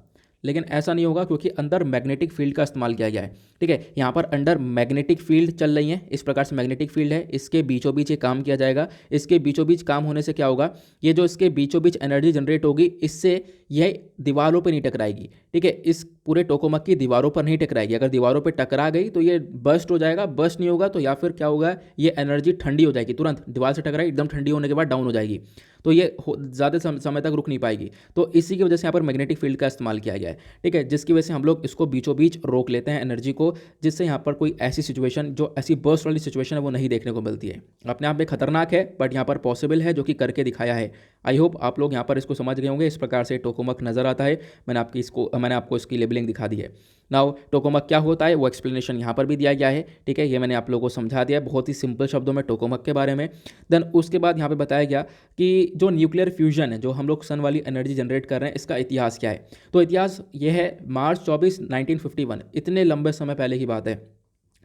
लेकिन ऐसा नहीं होगा क्योंकि अंदर मैग्नेटिक फील्ड का इस्तेमाल किया गया है। ठीक है, यहाँ पर अंडर मैग्नेटिक फील्ड चल रही है, इस प्रकार से मैग्नेटिक फील्ड है, इसके बीचों बीच ये काम किया जाएगा। इसके बीचों बीच काम होने से क्या होगा, ये जो इसके बीचों बीच एनर्जी जनरेट होगी, इससे यह दीवारों पर नहीं टकराएगी। ठीक है, इस पूरे टोकामक की दीवारों पर नहीं टकराएगी। अगर दीवारों पर टकरा गई तो ये बर्स्ट हो जाएगा, बर्स्ट नहीं होगा तो या फिर क्या होगा, ये एनर्जी ठंडी हो जाएगी, तुरंत दीवार से टकराई एकदम ठंडी होने के बाद डाउन हो जाएगी, तो ये ज़्यादा समय तक रुक नहीं पाएगी। तो इसी की वजह से यहाँ पर मैग्नेटिक फील्ड का इस्तेमाल किया गया है। ठीक है, जिसकी वजह से हम लोग इसको बीचों बीच रोक लेते हैं एनर्जी को, जिससे यहाँ पर कोई ऐसी सिचुएशन, जो ऐसी बर्स्ट वाली सिचुएशन है, वो नहीं देखने को मिलती है। अपने आप में खतरनाक है बट यहाँ पर पॉसिबल है, जो कि करके दिखाया है। आई होप आप लोग यहाँ पर इसको समझ गए होंगे। इस प्रकार से टोकामक नज़र आता है। मैंने आपको इसकी लेबलिंग दिखा दी है। नाउ टोकामक क्या होता है वो एक्सप्लेनेशन यहाँ पर भी दिया गया है। ठीक है, ये मैंने आप लोगों को समझा दिया है बहुत ही सिंपल शब्दों में टोकामक के बारे में। देन उसके बाद यहाँ पे बताया गया कि जो न्यूक्लियर फ्यूजन है, जो हम लोग सन वाली एनर्जी जनरेट कर रहे हैं, इसका इतिहास क्या है। तो इतिहास ये है मार्च 24, 1951, इतने लंबे समय पहले की बात है।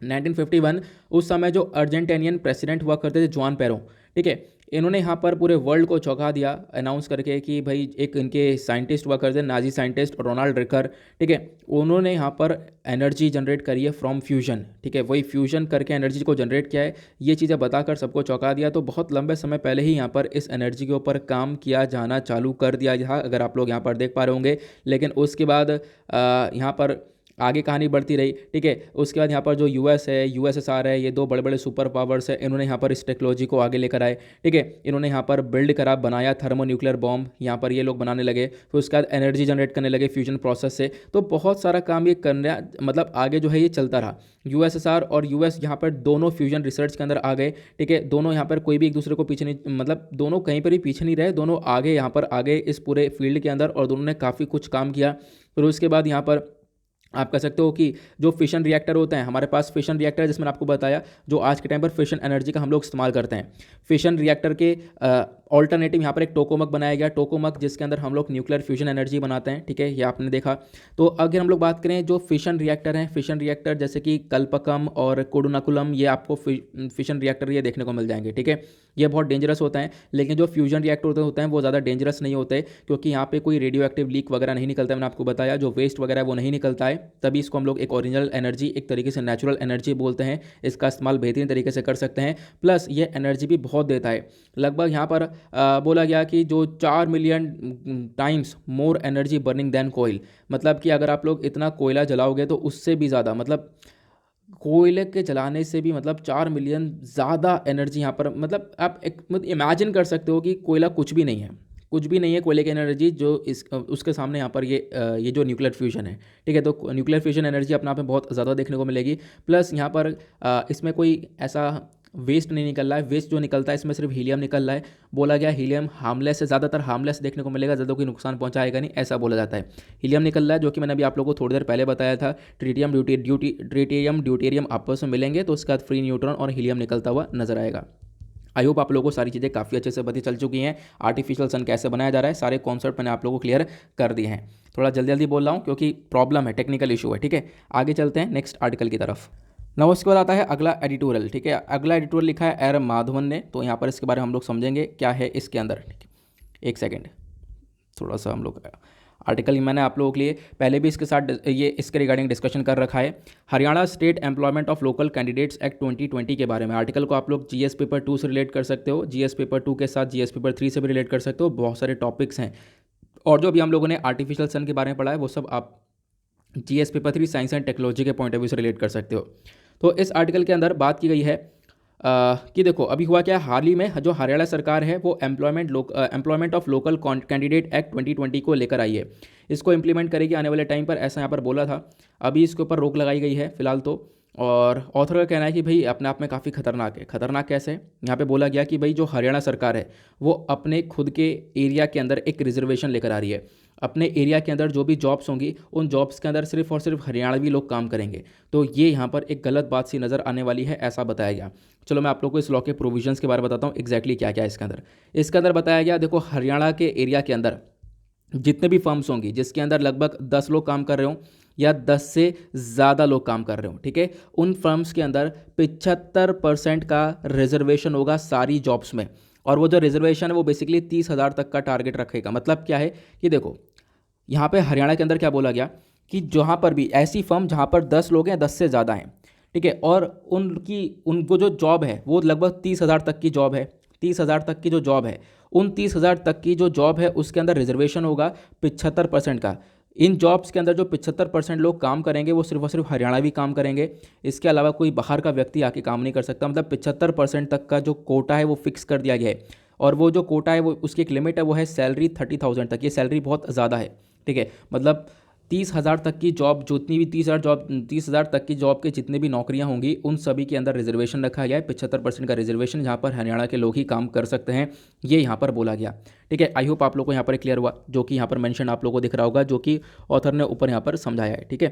1951, उस समय जो अर्जेंटीनियन प्रेसिडेंट हुआ करते थे, जुआन पेरो, ठीक है, इन्होंने यहाँ पर पूरे वर्ल्ड को चौंका दिया अनाउंस करके कि भाई एक इनके साइंटिस्ट हुआ करते, नाजी साइंटिस्ट रोनाल्ड रिकर, ठीक है, उन्होंने यहाँ पर एनर्जी जनरेट करी है फ्रॉम फ्यूजन। ठीक है, वही फ्यूजन करके एनर्जी को जनरेट किया है, ये चीज़ें बताकर सबको चौंका दिया। तो बहुत लंबे समय पहले ही यहाँ पर इस एनर्जी के ऊपर काम किया जाना चालू कर दिया था, अगर आप लोग यहाँ पर देख पा रहे होंगे। लेकिन उसके बाद यहाँ पर आगे कहानी बढ़ती रही। ठीक है, उसके बाद यहाँ पर जो यूएस है, यूएसएसआर है, ये दो बड़े बड़े सुपर पावर्स है, इन्होंने यहाँ पर इस टेक्नोलॉजी को आगे लेकर आए। ठीक है, इन्होंने यहाँ पर बिल्ड करा, बनाया थर्मो न्यूक्लियर बॉम्ब, यहाँ पर ये लोग बनाने लगे। फिर उसके बाद एनर्जी जनरेट करने लगे फ्यूजन प्रोसेस से। तो बहुत सारा काम ये करने, मतलब आगे जो है ये चलता रहा। यूएसएसआर और यूएस यहाँ पर दोनों फ्यूजन रिसर्च के अंदर आ गए। ठीक है, दोनों यहाँ पर कोई भी एक दूसरे को पीछे नहीं, मतलब दोनों कहीं पर भी पीछे नहीं रहे, दोनों आगे यहाँ पर आगे इस पूरे फील्ड के अंदर, और दोनों ने काफ़ी कुछ काम किया। फिर उसके बाद यहाँ पर आप कह सकते हो कि जो फिशन रिएक्टर होते हैं, हमारे पास फिशन रिएक्टर है, जिसमें आपको बताया जो आज के टाइम पर फिशन एनर्जी का हम लोग इस्तेमाल करते हैं। फिशन रिएक्टर के ऑल्टरनेटिव यहाँ पर एक टोकामक बनाया गया, टोकामक, जिसके अंदर हम लोग न्यूक्लियर फ्यूजन एनर्जी बनाते हैं। ठीक है, ये आपने देखा। तो अगर हम लोग बात करें जो फिशन रिएक्टर हैं, फिशन रिएक्टर जैसे कि कल्पकम और कोडुनाकुलम, ये आपको फिशन रिएक्टर ये देखने को मिल जाएंगे। ठीक है, ये बहुत डेंजरस होता है। लेकिन जो फ्यूजन रिएक्टर होते हैं वो ज़्यादा डेंजरस नहीं होते, क्योंकि यहाँ पे कोई रेडियो एक्टिव लीक वगैरह नहीं निकलता है। मैंने आपको बताया जो वेस्ट वगैरह वो नहीं निकलता है, तभी इसको हम लोग एक ओरिजिनल एनर्जी, एक तरीके से नेचुरल एनर्जी बोलते हैं। इसका इस्तेमाल बेहतरीन तरीके से कर सकते हैं। प्लस ये एनर्जी भी बहुत देता है। लगभग यहाँ पर बोला गया कि जो 4 million times more energy burning than कोयल, मतलब कि अगर आप लोग इतना कोयला जलाओगे तो उससे भी ज़्यादा, मतलब कोयले के जलाने से भी मतलब 4 मिलियन ज़्यादा एनर्जी यहाँ पर, मतलब आप एक इमेजिन कर सकते हो कि कोयला कुछ भी नहीं है, कुछ भी नहीं है कोयले की एनर्जी जो इस उसके सामने यहाँ पर ये जो न्यूक्लियर फ्यूजन है। ठीक है, तो न्यूक्लियर फ्यूजन एनर्जी अपने आप में बहुत ज़्यादा देखने को मिलेगी। प्लस यहाँ पर इसमें कोई ऐसा वेस्ट नहीं निकल रहा है, वेस्ट जो निकलता है इसमें सिर्फ हीलियम निकल रहा है। बोला गया हीलियम हार्मलेस है, ज़्यादातर हार्मलेस देखने को मिलेगा, ज़्यादा कोई नुकसान पहुंचाएगा नहीं, ऐसा बोला जाता है। हीलियम निकल रहा है, जो कि मैंने अभी आप लोगों को थोड़ी देर पहले बताया था। ट्रिटियम ड्यूटेरियम आपस में मिलेंगे तो उसके बाद फ्री न्यूट्रॉन और हीलियम निकलता हुआ नजर आएगा। आई होप आप लोगों को सारी चीज़ें काफ़ी अच्छे से पता चल चुकी हैं। आर्टिफिशियल सन कैसे बनाया जा रहा है, सारे कॉन्सेप्ट मैंने आप लोगों को क्लियर कर दिए हैं। थोड़ा जल्दी जल्दी बोल रहा हूँ क्योंकि प्रॉब्लम है, टेक्निकल इशू है। ठीक है, आगे चलते हैं नेक्स्ट आर्टिकल की तरफ। नाउ उसके बाद आता है अगला एडिटोरियल। ठीक है, अगला एडिटोरियल लिखा है आर माधवन ने, तो यहाँ पर इसके बारे में हम लोग समझेंगे क्या है इसके अंदर। ठीक है, एक सेकेंड, थोड़ा सा हम लोग आर्टिकल मैंने आप लोगों के लिए पहले भी इसके साथ ये इसके रिगार्डिंग डिस्कशन कर रखा है। Haryana state employment of local candidates act 2020 के बारे में। आर्टिकल को आप लोग जीएस पेपर 2 से रिलेट कर सकते हो, जीएस पेपर 2 के साथ जीएस पेपर 3 से भी रिलेट कर सकते हो। बहुत सारे टॉपिक्स हैं, और जो भी हम लोगों ने आर्टिफिशियल सन के बारे में पढ़ा है वो सब आप GS paper 3 science and technology के पॉइंट ऑफ व्यू से रिलेट कर सकते हो। तो इस आर्टिकल के अंदर बात की गई है कि देखो अभी हुआ क्या, हाल ही में जो हरियाणा सरकार है वो employment of local candidate act 2020 को लेकर आई है। इसको इम्प्लीमेंट करेगी आने वाले टाइम पर, ऐसा यहाँ पर बोला था। अभी इसके ऊपर रोक लगाई गई है फिलहाल तो, और ऑथर का कहना है कि भाई अपने आप में काफ़ी खतरनाक है। खतरनाक कैसे, यहाँ पे बोला गया कि भाई जो हरियाणा सरकार है वो अपने खुद के एरिया के अंदर एक रिजर्वेशन लेकर आ रही है। अपने एरिया के अंदर जो भी जॉब्स होंगी उन जॉब्स के अंदर सिर्फ और सिर्फ हरियाणवी लोग काम करेंगे। तो ये यहाँ पर एक गलत बात सी नज़र आने वाली है, ऐसा बताया गया। चलो मैं आप लोग को इस लॉ के प्रोविजंस के बारे में बताता हूँ एग्जैक्टली क्या क्या है इसके अंदर। इसके अंदर बताया गया, देखो हरियाणा के एरिया के अंदर जितने भी फर्म्स होंगी जिसके अंदर लगभग 10 लोग काम कर रहे हो या 10 से ज़्यादा लोग काम कर रहे हो, ठीक है, उन फर्म्स के अंदर 75% का रिजर्वेशन होगा सारी जॉब्स में। और वो जो रिजर्वेशन है वो बेसिकली 30,000 तक का टारगेट रखेगा। मतलब क्या है कि देखो यहाँ पे हरियाणा के अंदर क्या बोला गया कि जहाँ पर भी ऐसी फर्म जहाँ पर 10 लोग हैं, 10 से ज़्यादा हैं, ठीक है, और उनको जो जॉब है वो लगभग 30,000 तक की जॉब है, 30,000 तक की जो जॉब है, उन 30,000 तक की जो जॉब है उसके अंदर रिजर्वेशन होगा 75% का। इन जॉब्स के अंदर जो 75% लोग काम करेंगे वो सिर्फ और सिर्फ हरियाणवी काम करेंगे। इसके अलावा कोई बाहर का व्यक्ति आके काम नहीं कर सकता। मतलब 75% तक का जो कोटा है वो फिक्स कर दिया गया है। और वो जो कोटा है वो उसकी एक लिमिट है, वो है सैलरी 30,000 तक। ये सैलरी बहुत ज़्यादा है, ठीक है। मतलब 30,000 तक की जॉब, जितनी भी 30,000 तक की जॉब के जितने भी नौकरियां होंगी उन सभी के अंदर रिजर्वेशन रखा गया है। 75% का रिजर्वेशन जहां पर हरियाणा के लोग ही काम कर सकते हैं, ये यहाँ पर बोला गया, ठीक है। आई होप आप लोग को यहाँ पर क्लियर हुआ, जो कि यहाँ पर मेंशन आप लोगों को दिख रहा होगा, जो कि ऑथर ने ऊपर यहाँ पर समझाया है, ठीक है।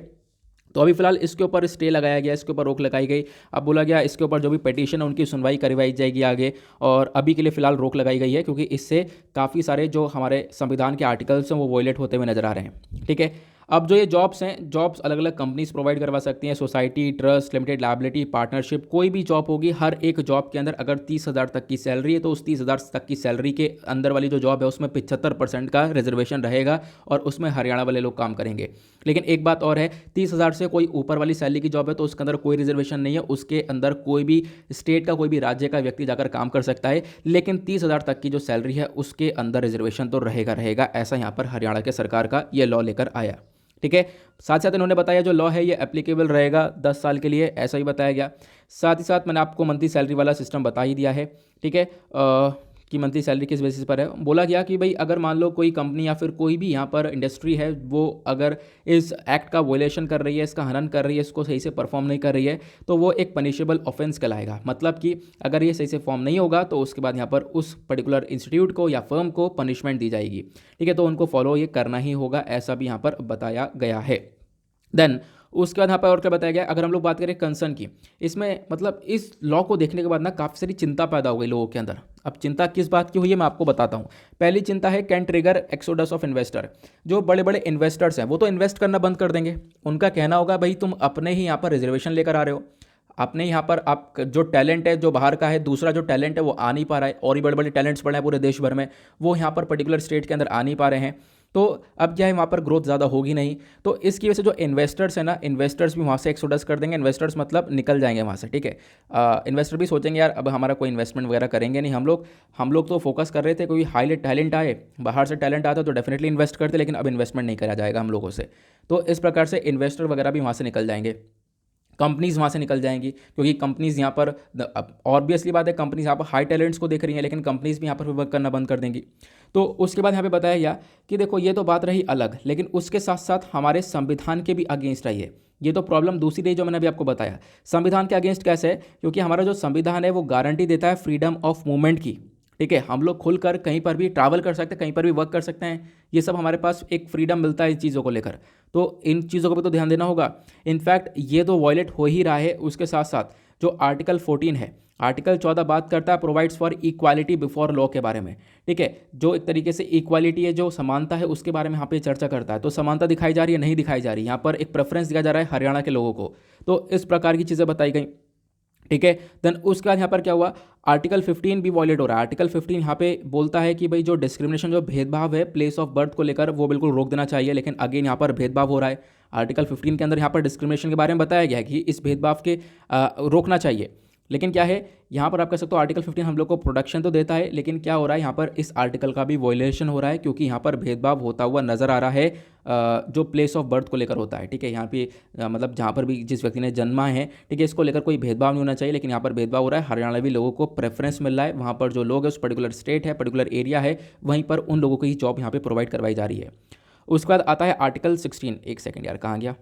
तो अभी फिलहाल इसके ऊपर स्टे लगाया गया, इसके ऊपर रोक लगाई गई। अब बोला गया इसके ऊपर जो भी पिटीशन है उनकी सुनवाई करवाई जाएगी आगे, और अभी के लिए फिलहाल रोक लगाई गई है क्योंकि इससे काफ़ी सारे जो हमारे संविधान के आर्टिकल्स हैं वो वॉयलेट होते हुए नजर आ रहे हैं, ठीक है। अब जो ये जॉब्स हैं, जॉब्स अलग अलग कंपनीज प्रोवाइड करवा सकती हैं, society, trust, limited liability, partnership, कोई भी जॉब होगी। हर एक जॉब के अंदर अगर 30,000 तक की सैलरी है तो उस 30,000 तक की सैलरी के अंदर वाली जो जॉब है उसमें 75% का रिजर्वेशन रहेगा और उसमें हरियाणा वाले लोग काम करेंगे। लेकिन एक बात और है, 30,000 से कोई ऊपर वाली सैलरी की जॉब है तो उसके अंदर कोई रिजर्वेशन नहीं है। उसके अंदर कोई भी स्टेट का, कोई भी राज्य का व्यक्ति जाकर काम कर सकता है। लेकिन 30,000 तक की जो सैलरी है उसके अंदर रिजर्वेशन तो रहेगा। ऐसा यहाँ पर हरियाणा के सरकार का ये लॉ लेकर आया, ठीक है। साथ साथ इन्होंने बताया जो लॉ है ये एप्लीकेबल रहेगा 10 साल के लिए, ऐसा ही बताया गया। साथ ही साथ मैंने आपको मंथली सैलरी वाला सिस्टम बता ही दिया है, ठीक है, कि मंथली सैलरी किस बेसिस पर है। बोला गया कि भाई अगर मान लो कोई कंपनी या फिर कोई भी यहाँ पर इंडस्ट्री है वो अगर इस एक्ट का वोलेशन कर रही है, इसका हनन कर रही है, इसको सही से परफॉर्म नहीं कर रही है, तो वो एक पनिशेबल ऑफेंस कहलाएगा। मतलब कि अगर ये सही से फॉर्म नहीं होगा तो उसके बाद यहाँ पर उस पर्टिकुलर इंस्टीट्यूट को या फर्म को पनिशमेंट दी जाएगी, ठीक है। तो उनको फॉलो ये करना ही होगा, ऐसा भी यहाँ पर बताया गया है। देन उसके बाद यहाँ पर और क्या बताया गया, अगर हम लोग बात करें कंसर्न की, इसमें मतलब इस लॉ को देखने के बाद ना काफ़ी सारी चिंता पैदा हो गई लोगों के अंदर। अब चिंता किस बात की हुई है मैं आपको बताता हूँ। पहली चिंता है can trigger exodus of investor. जो बड़े बड़े इन्वेस्टर्स हैं वो तो इन्वेस्ट करना बंद कर देंगे। उनका कहना होगा भाई तुम अपने ही यहाँ पर रिजर्वेशन लेकर आ रहे हो, अपने यहाँ पर आप जो टैलेंट है जो बाहर का है, दूसरा जो टैलेंट है वो आ नहीं पा रहा है, और भी बड़े बड़े टैलेंट्स पड़े हैं पूरे देश भर में, वो यहाँ पर पर्टिकुलर स्टेट के अंदर आ नहीं पा रहे हैं। तो अब क्या है, वहाँ पर ग्रोथ ज़्यादा होगी नहीं। तो इसकी वजह से जो इन्वेस्टर्स हैं ना, इन्वेस्टर्स भी वहाँ से एक्सोडस कर देंगे। इन्वेस्टर्स मतलब निकल जाएंगे वहाँ से, ठीक है। इन्वेस्टर भी सोचेंगे यार अब हमारा कोई इन्वेस्टमेंट वगैरह करेंगे नहीं। हम लोग तो फोकस कर रहे थे कोई हाई टैलेंट आए, बाहर से टैलेंट आता तो डेफिनेटली इन्वेस्ट करते, लेकिन अब इन्वेस्टमेंट नहीं करा जाएगा हम लोगों से। तो इस प्रकार से इन्वेस्टर वगैरह भी वहाँ से निकल जाएंगे, कंपनीज़ वहाँ से निकल जाएंगी, क्योंकि कंपनीज़ यहाँ पर ऑब्वियसली बात है, कंपनीज यहाँ पर हाई टैलेंट्स को देख रही हैं, लेकिन कंपनीज़ भी यहाँ पर वर्क करना बंद कर देंगी। तो उसके बाद यहाँ पे बताया गया कि देखो ये तो बात रही अलग, लेकिन उसके साथ साथ हमारे संविधान के भी अगेंस्ट रही है। ये तो प्रॉब्लम दूसरी रही जो मैंने अभी आपको बताया। संविधान के अगेंस्ट कैसे है, क्योंकि हमारा जो संविधान है वो गारंटी देता है फ्रीडम ऑफ मूवमेंट की, ठीक है। हम लोग खुलकर कहीं पर भी ट्रैवल कर सकते हैं, कहीं पर भी वर्क कर सकते हैं, ये सब हमारे पास एक फ्रीडम मिलता है इन चीज़ों को लेकर। तो इन चीज़ों को भी तो ध्यान देना होगा। इनफैक्ट ये तो वॉयलेट हो ही रहा है। उसके साथ साथ जो आर्टिकल 14 है, आर्टिकल 14 बात करता है provides for equality before law के बारे में, ठीक है। जो एक तरीके से इक्वालिटी है, जो समानता है, उसके बारे में यहाँ पे चर्चा करता है। तो समानता दिखाई जा रही है, नहीं दिखाई जा रही, यहाँ पर एक प्रेफरेंस दिया जा रहा है हरियाणा के लोगों को। तो इस प्रकार की चीज़ें बताई गई, ठीक है। देन उसके बाद यहाँ पर क्या हुआ, आर्टिकल 15 भी वॉयलेट हो रहा है। आर्टिकल 15 यहाँ पे बोलता है कि भाई जो डिस्क्रिमिनेशन, जो भेदभाव है प्लेस ऑफ बर्थ को लेकर, वो बिल्कुल रोक देना चाहिए। लेकिन अगेन यहाँ पर भेदभाव हो रहा है। आर्टिकल 15 के अंदर यहाँ पर डिस्क्रिमिनेशन के बारे में बताया गया है कि इस भेदभाव के रोकना चाहिए। लेकिन क्या है, यहाँ पर आप कह सकते हो आर्टिकल 15 हम लोग को प्रोटेक्शन तो देता है, लेकिन क्या हो रहा है यहाँ पर, इस आर्टिकल का भी वॉयलेशन हो रहा है, क्योंकि यहाँ पर भेदभाव होता हुआ नजर आ रहा है जो प्लेस ऑफ बर्थ को लेकर होता है, ठीक है। यहाँ पे मतलब जहाँ पर भी जिस व्यक्ति ने जन्मा है, ठीक है, इसको लेकर कोई भेदभाव नहीं होना चाहिए, लेकिन यहाँ पर भेदभाव हो रहा है। हरियाणवी लोगों को प्रेफरेंस मिल रहा है, वहाँ पर जो लोग हैं उस पर्टिकुलर स्टेट है, पर्टिकुलर एरिया है, वहीं पर उन लोगों को ही जॉब यहाँ पर प्रोवाइड करवाई जा रही है। उसके बाद आता है आर्टिकल 16, एक सेकेंड यार कहाँ गया,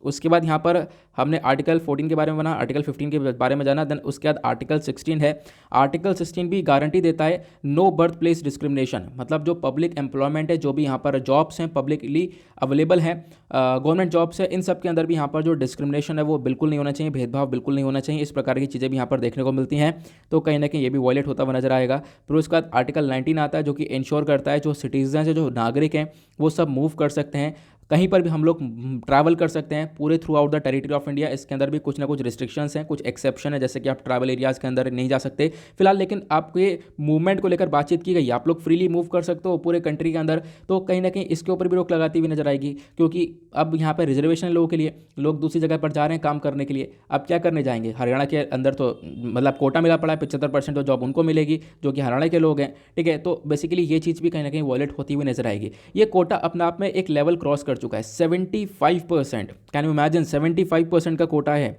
उसके बाद यहाँ पर हमने आर्टिकल 14 के बारे में बना, आर्टिकल 15 के बारे में जाना, देन उसके बाद आर्टिकल 16 है। आर्टिकल 16 भी गारंटी देता है नो बर्थ प्लेस डिस्क्रिमिनेशन, मतलब जो पब्लिक एम्प्लॉयमेंट है, जो भी यहाँ पर जॉब्स हैं पब्लिकली अवेलेबल हैं, गवर्नमेंट जॉब्स है, इन सब के अंदर भी यहाँ पर जो डिस्क्रिमिनेशन है वो बिल्कुल नहीं होना चाहिए, भेदभाव बिल्कुल नहीं होना चाहिए। इस प्रकार की चीज़ें भी यहाँ पर देखने को मिलती हैं, तो कहीं ना कहीं ये भी वॉयलेट होता हुआ नजर आएगा। फिर उसके बाद आर्टिकल 19 आता है जो कि इंश्योर करता है जो सिटीजन है, जो नागरिक हैं, वो सब मूव कर सकते हैं, कहीं पर भी हम लोग ट्रैवल कर सकते हैं पूरे through out the territory of India. इसके अंदर भी कुछ ना कुछ रिस्ट्रिक्शंस हैं, कुछ एक्सेप्शन है, जैसे कि आप ट्रैवल एरियाज़ के अंदर नहीं जा सकते फिलहाल, लेकिन आपके मूवमेंट को लेकर बातचीत की गई, आप लोग फ्रीली मूव कर सकते हो पूरे कंट्री के अंदर, तो कहीं ना कहीं इसके ऊपर भी रोक लगाती हुई नजर आएगी, क्योंकि अब यहाँ पर रिजर्वेशन लोगों के लिए, लोग दूसरी जगह पर जा रहे हैं काम करने के लिए, अब क्या करने जाएंगे? हरियाणा के अंदर तो मतलब कोटा मिला पड़ा है, 75% तो जॉब उनको मिलेगी जो कि हरियाणा के लोग हैं, ठीक है। तो बेसिकली ये चीज़ भी कहीं ना कहीं वॉयलेट होती हुई नजर आएगी। ये कोटा अपने आप में एक लेवल क्रॉस कर चुका है, 75%, कैन यू इमेजिन 75% का कोटा है,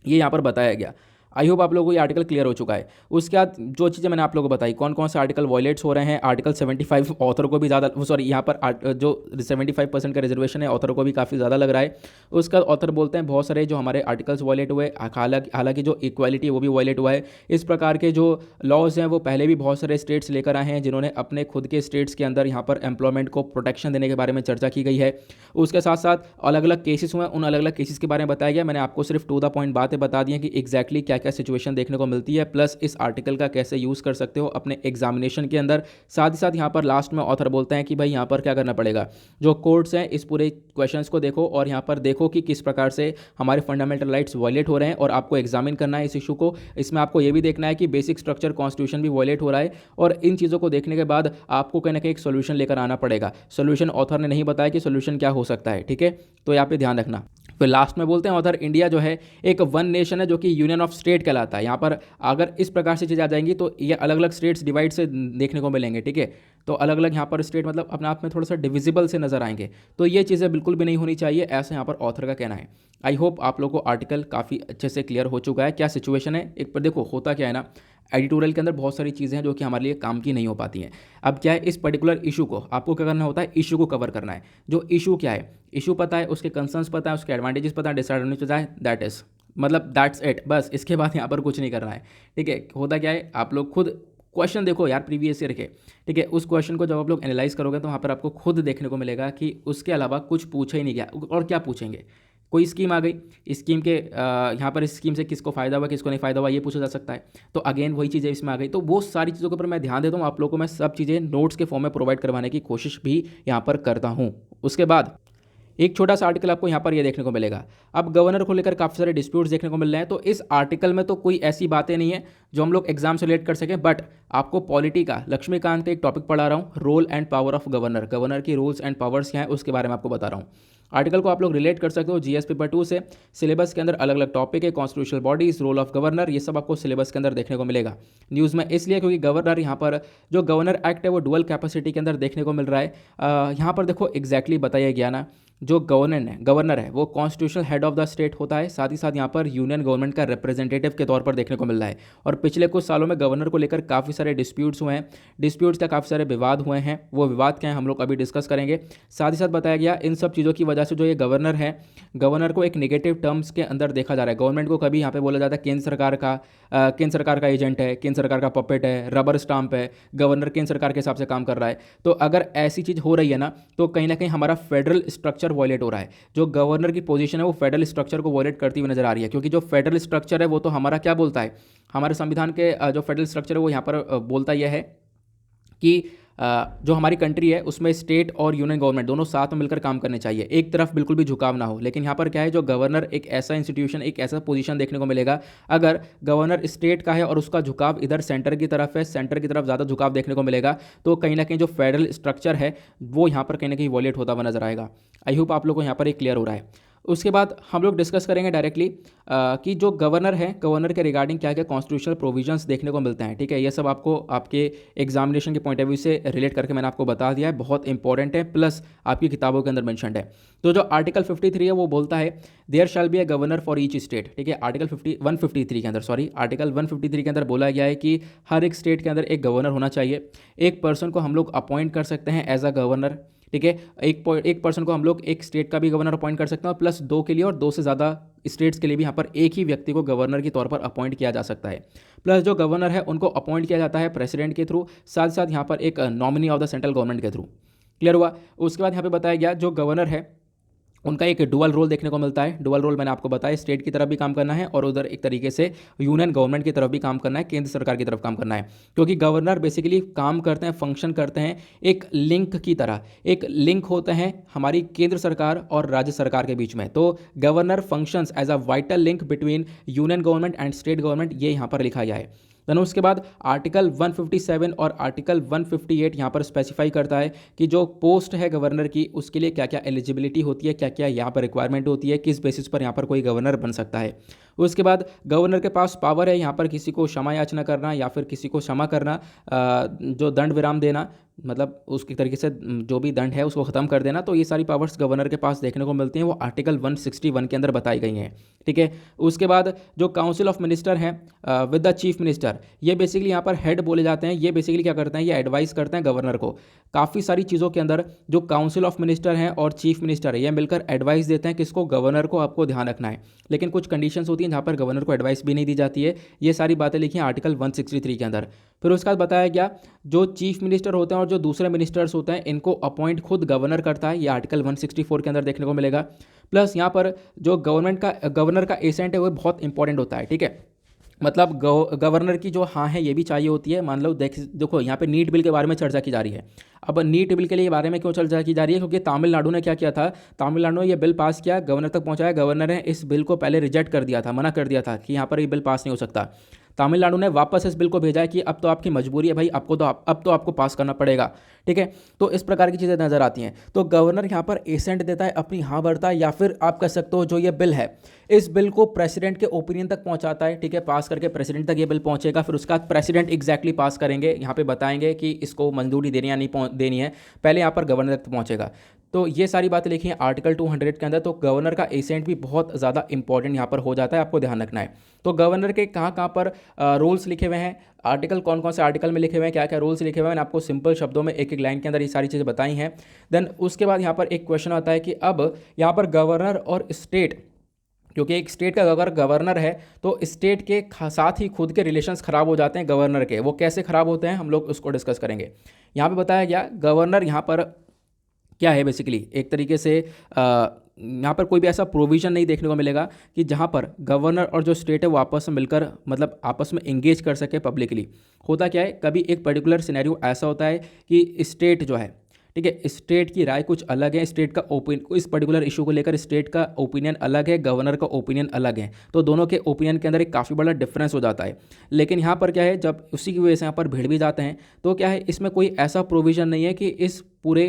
ये यहाँ पर बताया गया। आई होप आप लोगों को ये आर्टिकल क्लियर हो चुका है। उसके बाद जो चीज़ें मैंने आप लोगों को बताई, कौन कौन से आर्टिकल वॉयलेट्स हो रहे हैं, आर्टिकल 75 ऑथर को भी ज़्यादा, सॉरी यहाँ पर जो 75% का रिजर्वेशन है ऑथर को भी काफ़ी ज़्यादा लग रहा है। उसका ऑथर बोलते हैं बहुत सारे जो हमारे आर्टिकल्स वॉयलेट हुए, हालांकि जो इक्वालिटी है वो भी वॉयलेट हुआ है। इस प्रकार के जो लॉज हैं वो पहले भी बहुत सारे स्टेट्स लेकर आए हैं, जिन्होंने अपने खुद के स्टेट्स के अंदर यहाँ पर एम्प्लॉयमेंट को प्रोटेक्शन देने के बारे में चर्चा की गई है। उसके साथ साथ अलग अलग केसेस हुए, उन अलग अलग केसेस के बारे में बताया गया। मैंने आपको सिर्फ टू द पॉइंट बातें बता दी हैं कि एग्जैक्टली क्या क्या सिचुएशन देखने को मिलती है, प्लस इस आर्टिकल का कैसे यूज़ कर सकते हो अपने एग्जामिनेशन के अंदर। साथ ही साथ यहाँ पर लास्ट में ऑथर बोलते हैं कि भाई यहाँ पर क्या करना पड़ेगा, जो कोर्ट्स हैं इस पूरे क्वेश्चंस को देखो और यहाँ पर देखो कि किस प्रकार से हमारे फंडामेंटल राइट्स वॉयलेट हो रहे हैं, और आपको एग्जामिन करना है इस इशू को। इसमें आपको ये भी देखना है कि बेसिक स्ट्रक्चर कॉन्स्टिट्यूशन भी वॉयलेट हो रहा है, और इन चीज़ों को देखने के बाद आपको कहीं ना कहीं एक सोल्यूशन लेकर आना पड़ेगा। सोल्यूशन ऑथर ने नहीं बताया कि सोल्यूशन क्या हो सकता है, ठीक है, तो यहाँ पे ध्यान रखना। फिर लास्ट में बोलते हैं ऑथर, इंडिया जो है एक वन नेशन है जो कि यूनियन ऑफ स्टेट कहलाता है। यहाँ पर अगर इस प्रकार से चीज़ें आ जाएंगी तो ये अलग अलग स्टेट्स डिवाइड से देखने को मिलेंगे, ठीक है। तो अलग अलग यहाँ पर स्टेट मतलब अपने आप में थोड़ा सा डिविजिबल से नजर आएंगे, तो ये चीज़ें बिल्कुल भी नहीं होनी चाहिए, ऐसा यहाँ पर ऑथर का कहना है। आई होप आप लोगों को आर्टिकल काफ़ी अच्छे से क्लियर हो चुका है क्या सिचुएशन है। एक पर देखो होता क्या है ना, एडिटोरियल के अंदर बहुत सारी चीज़ें हैं जो कि हमारे लिए काम की नहीं हो पाती हैं। अब क्या है, इस पर्टिकुलर इशू को आपको क्या करना होता है, इशू को कवर करना है। जो इशू क्या है, इशू पता है, उसके कंसर्न्स पता है, उसके एडवांटेजेस पता है, डिसएडवांटेज पता है, दैट्स इट, बस इसके बाद यहाँ पर कुछ नहीं करना है, ठीक है। होता क्या है, आप लोग खुद क्वेश्चन देखो यार प्रीवियस ईयर के, ठीक है, उस क्वेश्चन को जब आप लोग एनालाइज करोगे तो वहाँ पर आपको खुद देखने को मिलेगा कि उसके अलावा कुछ पूछा ही नहीं गया, और क्या पूछेंगे। कोई स्कीम आ गई, स्कीम के यहाँ पर इस स्कीम से किसको फ़ायदा हुआ किसको नहीं फ़ायदा हुआ ये पूछा जा सकता है, तो अगेन वही चीज़ें इसमें आ गई। तो वो सारी चीज़ों के ऊपर मैं ध्यान देता हूँ, आप लोगों को मैं सब चीज़ें नोट्स के फॉर्म में प्रोवाइड करवाने की कोशिश भी यहाँ पर करता हूँ। उसके बाद एक छोटा सा आर्टिकल आपको यहाँ पर ये देखने को मिलेगा, अब गवर्नर को लेकर काफ़ी सारे डिस्प्यूट्स देखने को मिल रहे हैं। तो इस आर्टिकल में तो कोई ऐसी बातें नहीं है जो हम लोग एग्जाम से रिलेट कर सकें, बट आपको पॉलिटी का लक्ष्मीकांत का एक टॉपिक पढ़ा रहा हूँ, role and power of governor, governor की रूल्स एंड पावर्स क्या है उसके बारे में आपको बता रहा हूँ। आर्टिकल को आप लोग रिलेट कर सकते हो जीएस पेपर 2 से। सिलेबस के अंदर अलग अलग टॉपिक है, constitutional bodies, role of governor, ये सब आपको सिलेबस के अंदर देखने को मिलेगा। न्यूज़ में इसलिए क्योंकि गवर्नर यहाँ पर जो गवर्नर एक्ट है वो डुअल कैपेसिटी के अंदर देखने को मिल रहा है। यहाँ पर देखो एग्जैक्टली बताया गया ना, जो गवर्नर है वो constitutional head of the state होता है, साथ ही साथ यहाँ पर यूनियन गवर्नमेंट का रिप्रेजेंटेटिव के तौर पर देखने को मिल रहा है। और पिछले कुछ सालों में गवर्नर को लेकर काफ़ी सारे डिस्प्यूट्स हुए हैं, डिस्प्यूट्स का काफ़ी सारे विवाद हुए हैं, वो विवाद क्या है हम लोग अभी डिस्कस करेंगे। साथ ही साथ बताया गया इन सब चीज़ों की वजह से जो ये गवर्नर है, गवर्नर को एक नेगेटिव टर्म्स के अंदर देखा जा रहा है। गवर्नमेंट को कभी यहाँ पे बोला जाता है केंद्र सरकार का एजेंट है, केंद्र सरकार का पपेट है, रबर स्टाम्प है, गवर्नर केंद्र सरकार के हिसाब से काम कर रहा है। तो अगर ऐसी चीज़ हो रही है ना, तो कहीं ना कहीं हमारा फेडरल स्ट्रक्चर वॉयलेट हो रहा है। जो गवर्नर की पोजीशन है वो फेडरल स्ट्रक्चर को वॉयलेट करती हुई नजर आ रही है, क्योंकि जो फेडरल स्ट्रक्चर है वो तो हमारा क्या बोलता है, हमारे संविधान के जो फेडरल स्ट्रक्चर है वो यहाँ पर बोलता यह है कि जो हमारी कंट्री है उसमें स्टेट और यूनियन गवर्नमेंट दोनों साथ में मिलकर काम करने चाहिए, एक तरफ बिल्कुल भी झुकाव ना हो। लेकिन यहाँ पर क्या है, जो गवर्नर एक ऐसा इंस्टीट्यूशन, एक ऐसा पोजीशन देखने को मिलेगा, अगर गवर्नर स्टेट का है और उसका झुकाव इधर सेंटर की तरफ है, सेंटर की तरफ ज़्यादा झुकाव देखने को मिलेगा, तो कहीं ना कहीं जो फेडरल स्ट्रक्चर है वो यहाँ पर कहीं ना कहीं वॉयलेट होता हुआ नजर आएगा। आई होप आप लोग को यहाँ पर एक क्लियर हो रहा है। उसके बाद हम लोग डिस्कस करेंगे डायरेक्टली कि जो गवर्नर है, गवर्नर के रिगार्डिंग क्या क्या कॉन्स्टिट्यूशनल प्रोविजंस देखने को मिलते हैं, ठीक है। ये सब आपको आपके एग्जामिनेशन के पॉइंट ऑफ व्यू से रिलेट करके मैंने आपको बता दिया है, बहुत इंपॉर्टेंट है, प्लस आपकी किताबों के अंदर मेंशन्ड है। तो जो आर्टिकल 53 है वो बोलता है there shall be a governor for each state, ठीक है। आर्टिकल 153 के अंदर, आर्टिकल 153 के अंदर बोला गया है कि हर एक स्टेट के अंदर एक गवर्नर होना चाहिए। एक पर्सन को हम लोग अपॉइंट कर सकते हैं एज अ गवर्नर, ठीक है। एक पर्सन को हम लोग एक स्टेट का भी गवर्नर अपॉइंट कर सकते हैं और प्लस 2 के लिए और 2 से ज़्यादा स्टेट्स के लिए भी यहाँ पर एक ही व्यक्ति को गवर्नर के तौर पर अपॉइंट किया जा सकता है। प्लस जो गवर्नर है उनको अपॉइंट किया जाता है प्रेसिडेंट के थ्रू, साथ साथ यहाँ पर एक nominee of the central government के थ्रू। क्लियर हुआ। उसके बाद यहाँ पे बताया गया जो गवर्नर है उनका एक डुअल रोल देखने को मिलता है। डुअल रोल मैंने आपको बताया, स्टेट की तरफ भी काम करना है और उधर एक तरीके से यूनियन गवर्नमेंट की तरफ भी काम करना है, केंद्र सरकार की तरफ काम करना है। क्योंकि गवर्नर बेसिकली काम करते हैं, फंक्शन करते हैं एक लिंक की तरह, एक लिंक होते हैं हमारी केंद्र सरकार और राज्य सरकार के बीच में। तो governor functions as a vital link between union government and state government, ये यहाँ पर लिखा गया है। देन उसके बाद आर्टिकल 157 और आर्टिकल 158 यहाँ पर स्पेसिफाई करता है कि जो पोस्ट है गवर्नर की उसके लिए क्या क्या एलिजिबिलिटी होती है, क्या क्या यहाँ पर रिक्वायरमेंट होती है, किस बेसिस पर यहाँ पर कोई गवर्नर बन सकता है। उसके बाद गवर्नर के पास पावर है यहाँ पर किसी को क्षमा याचना करना या फिर किसी को क्षमा करना, जो दंड विराम देना, मतलब उसकी तरीके से जो भी दंड है उसको ख़त्म कर देना। तो ये सारी पावर्स गवर्नर के पास देखने को मिलती हैं, वो आर्टिकल 161 के अंदर बताई गई हैं। ठीक है। उसके बाद जो काउंसिल ऑफ मिनिस्टर हैं विद द चीफ मिनिस्टर, ये बेसिकली यहाँ पर हेड बोले जाते हैं। ये बेसिकली क्या करते हैं, ये एडवाइस करते हैं गवर्नर को काफ़ी सारी चीज़ों के अंदर। जो काउंसिल ऑफ मिनिस्टर हैं और चीफ मिनिस्टर है ये मिलकर एडवाइस देते हैं किसको, गवर्नर को। आपको ध्यान रखना है, लेकिन कुछ कंडीशंस होती हैं जहाँ पर गवर्नर को एडवाइस भी नहीं दी जाती है। ये सारी बातें लिखी हैं आर्टिकल 163 के अंदर। फिर उसके बाद बताया गया जो चीफ मिनिस्टर होते हैं और जो दूसरे मिनिस्टर्स होते हैं इनको अपॉइंट खुद गवर्नर करता है, ये आर्टिकल 164 के अंदर देखने को मिलेगा। प्लस यहाँ पर जो गवर्नर का एसेंट है वो बहुत इंपॉर्टेंट होता है। ठीक है, मतलब गवर्नर की जो हाँ है ये भी चाहिए होती है। मान लो देखो यहाँ पे नीट बिल के बारे में चर्चा की जा रही है। अब नीट बिल के लिए बारे में क्यों चर्चा की जा रही है, क्योंकि तमिलनाडु ने क्या किया था, तमिलनाडु ने ये बिल पास किया, गवर्नर तक पहुंचाया, गवर्नर ने इस बिल को पहले रिजेक्ट कर दिया था, मना कर दिया था कि यहाँ पर ये बिल पास नहीं हो सकता। तमिलनाडु ने वापस इस बिल को भेजा है कि अब तो आपकी मजबूरी है भाई, अब तो आपको पास करना पड़ेगा। ठीक है, तो इस प्रकार की चीज़ें नज़र आती हैं। तो गवर्नर यहाँ पर एसेंट देता है, अपनी हाँ भरता है, या फिर आप कह सकते हो जो ये बिल है इस बिल को प्रेसिडेंट के ओपिनियन तक पहुंचाता है। ठीक है, पास करके प्रेसिडेंट तक ये बिल पहुंचेगा, फिर उसका प्रेसिडेंट एग्जैक्टली पास करेंगे, यहाँ पे बताएंगे कि इसको मंजूरी देनी या नहीं देनी है, पहले यहाँ पर गवर्नर तक पहुंचेगा। तो ये सारी बातें लिखी हैं आर्टिकल 200 के अंदर। तो गवर्नर का एसेंट भी बहुत ज़्यादा इंपॉर्टेंट यहाँ पर हो जाता है, आपको ध्यान रखना है। तो गवर्नर के कहाँ कहाँ पर रूल्स लिखे हुए हैं, आर्टिकल कौन कौन से आर्टिकल में लिखे हुए हैं, क्या क्या रूल्स लिखे हुए हैं, मैंने आपको सिंपल शब्दों में एक एक लाइन के अंदर ये सारी चीज़ें बताई हैं। देन उसके बाद यहाँ पर एक क्वेश्चन आता है कि अब यहाँ पर गवर्नर और स्टेट, क्योंकि एक स्टेट का अगर गवर्नर है तो स्टेट के साथ ही खुद के रिलेशंस खराब हो जाते हैं गवर्नर के। वो कैसे खराब होते हैं हम लोग उसको डिस्कस करेंगे। यहाँ पे बताया गया गवर्नर यहाँ पर क्या है, बेसिकली एक तरीके से यहाँ पर कोई भी ऐसा प्रोविज़न नहीं देखने को मिलेगा कि जहाँ पर गवर्नर और जो स्टेट है वो आपस में मिलकर मतलब आपस में इंगेज कर सके पब्लिकली। होता क्या है, कभी एक पर्टिकुलर सिनेरियो ऐसा होता है कि स्टेट जो है, ठीक है, स्टेट की राय कुछ अलग है, स्टेट का इस पर्टिकुलर इशू को लेकर स्टेट का ओपिनियन अलग है, गवर्नर का ओपिनियन अलग है। तो दोनों के ओपिनियन के अंदर एक काफ़ी बड़ा डिफरेंस हो जाता है। लेकिन यहाँ पर क्या है, जब उसी की वजह से यहाँ पर भिड़ भी जाते हैं, तो क्या है इसमें कोई ऐसा प्रोविज़न नहीं है कि इस पूरे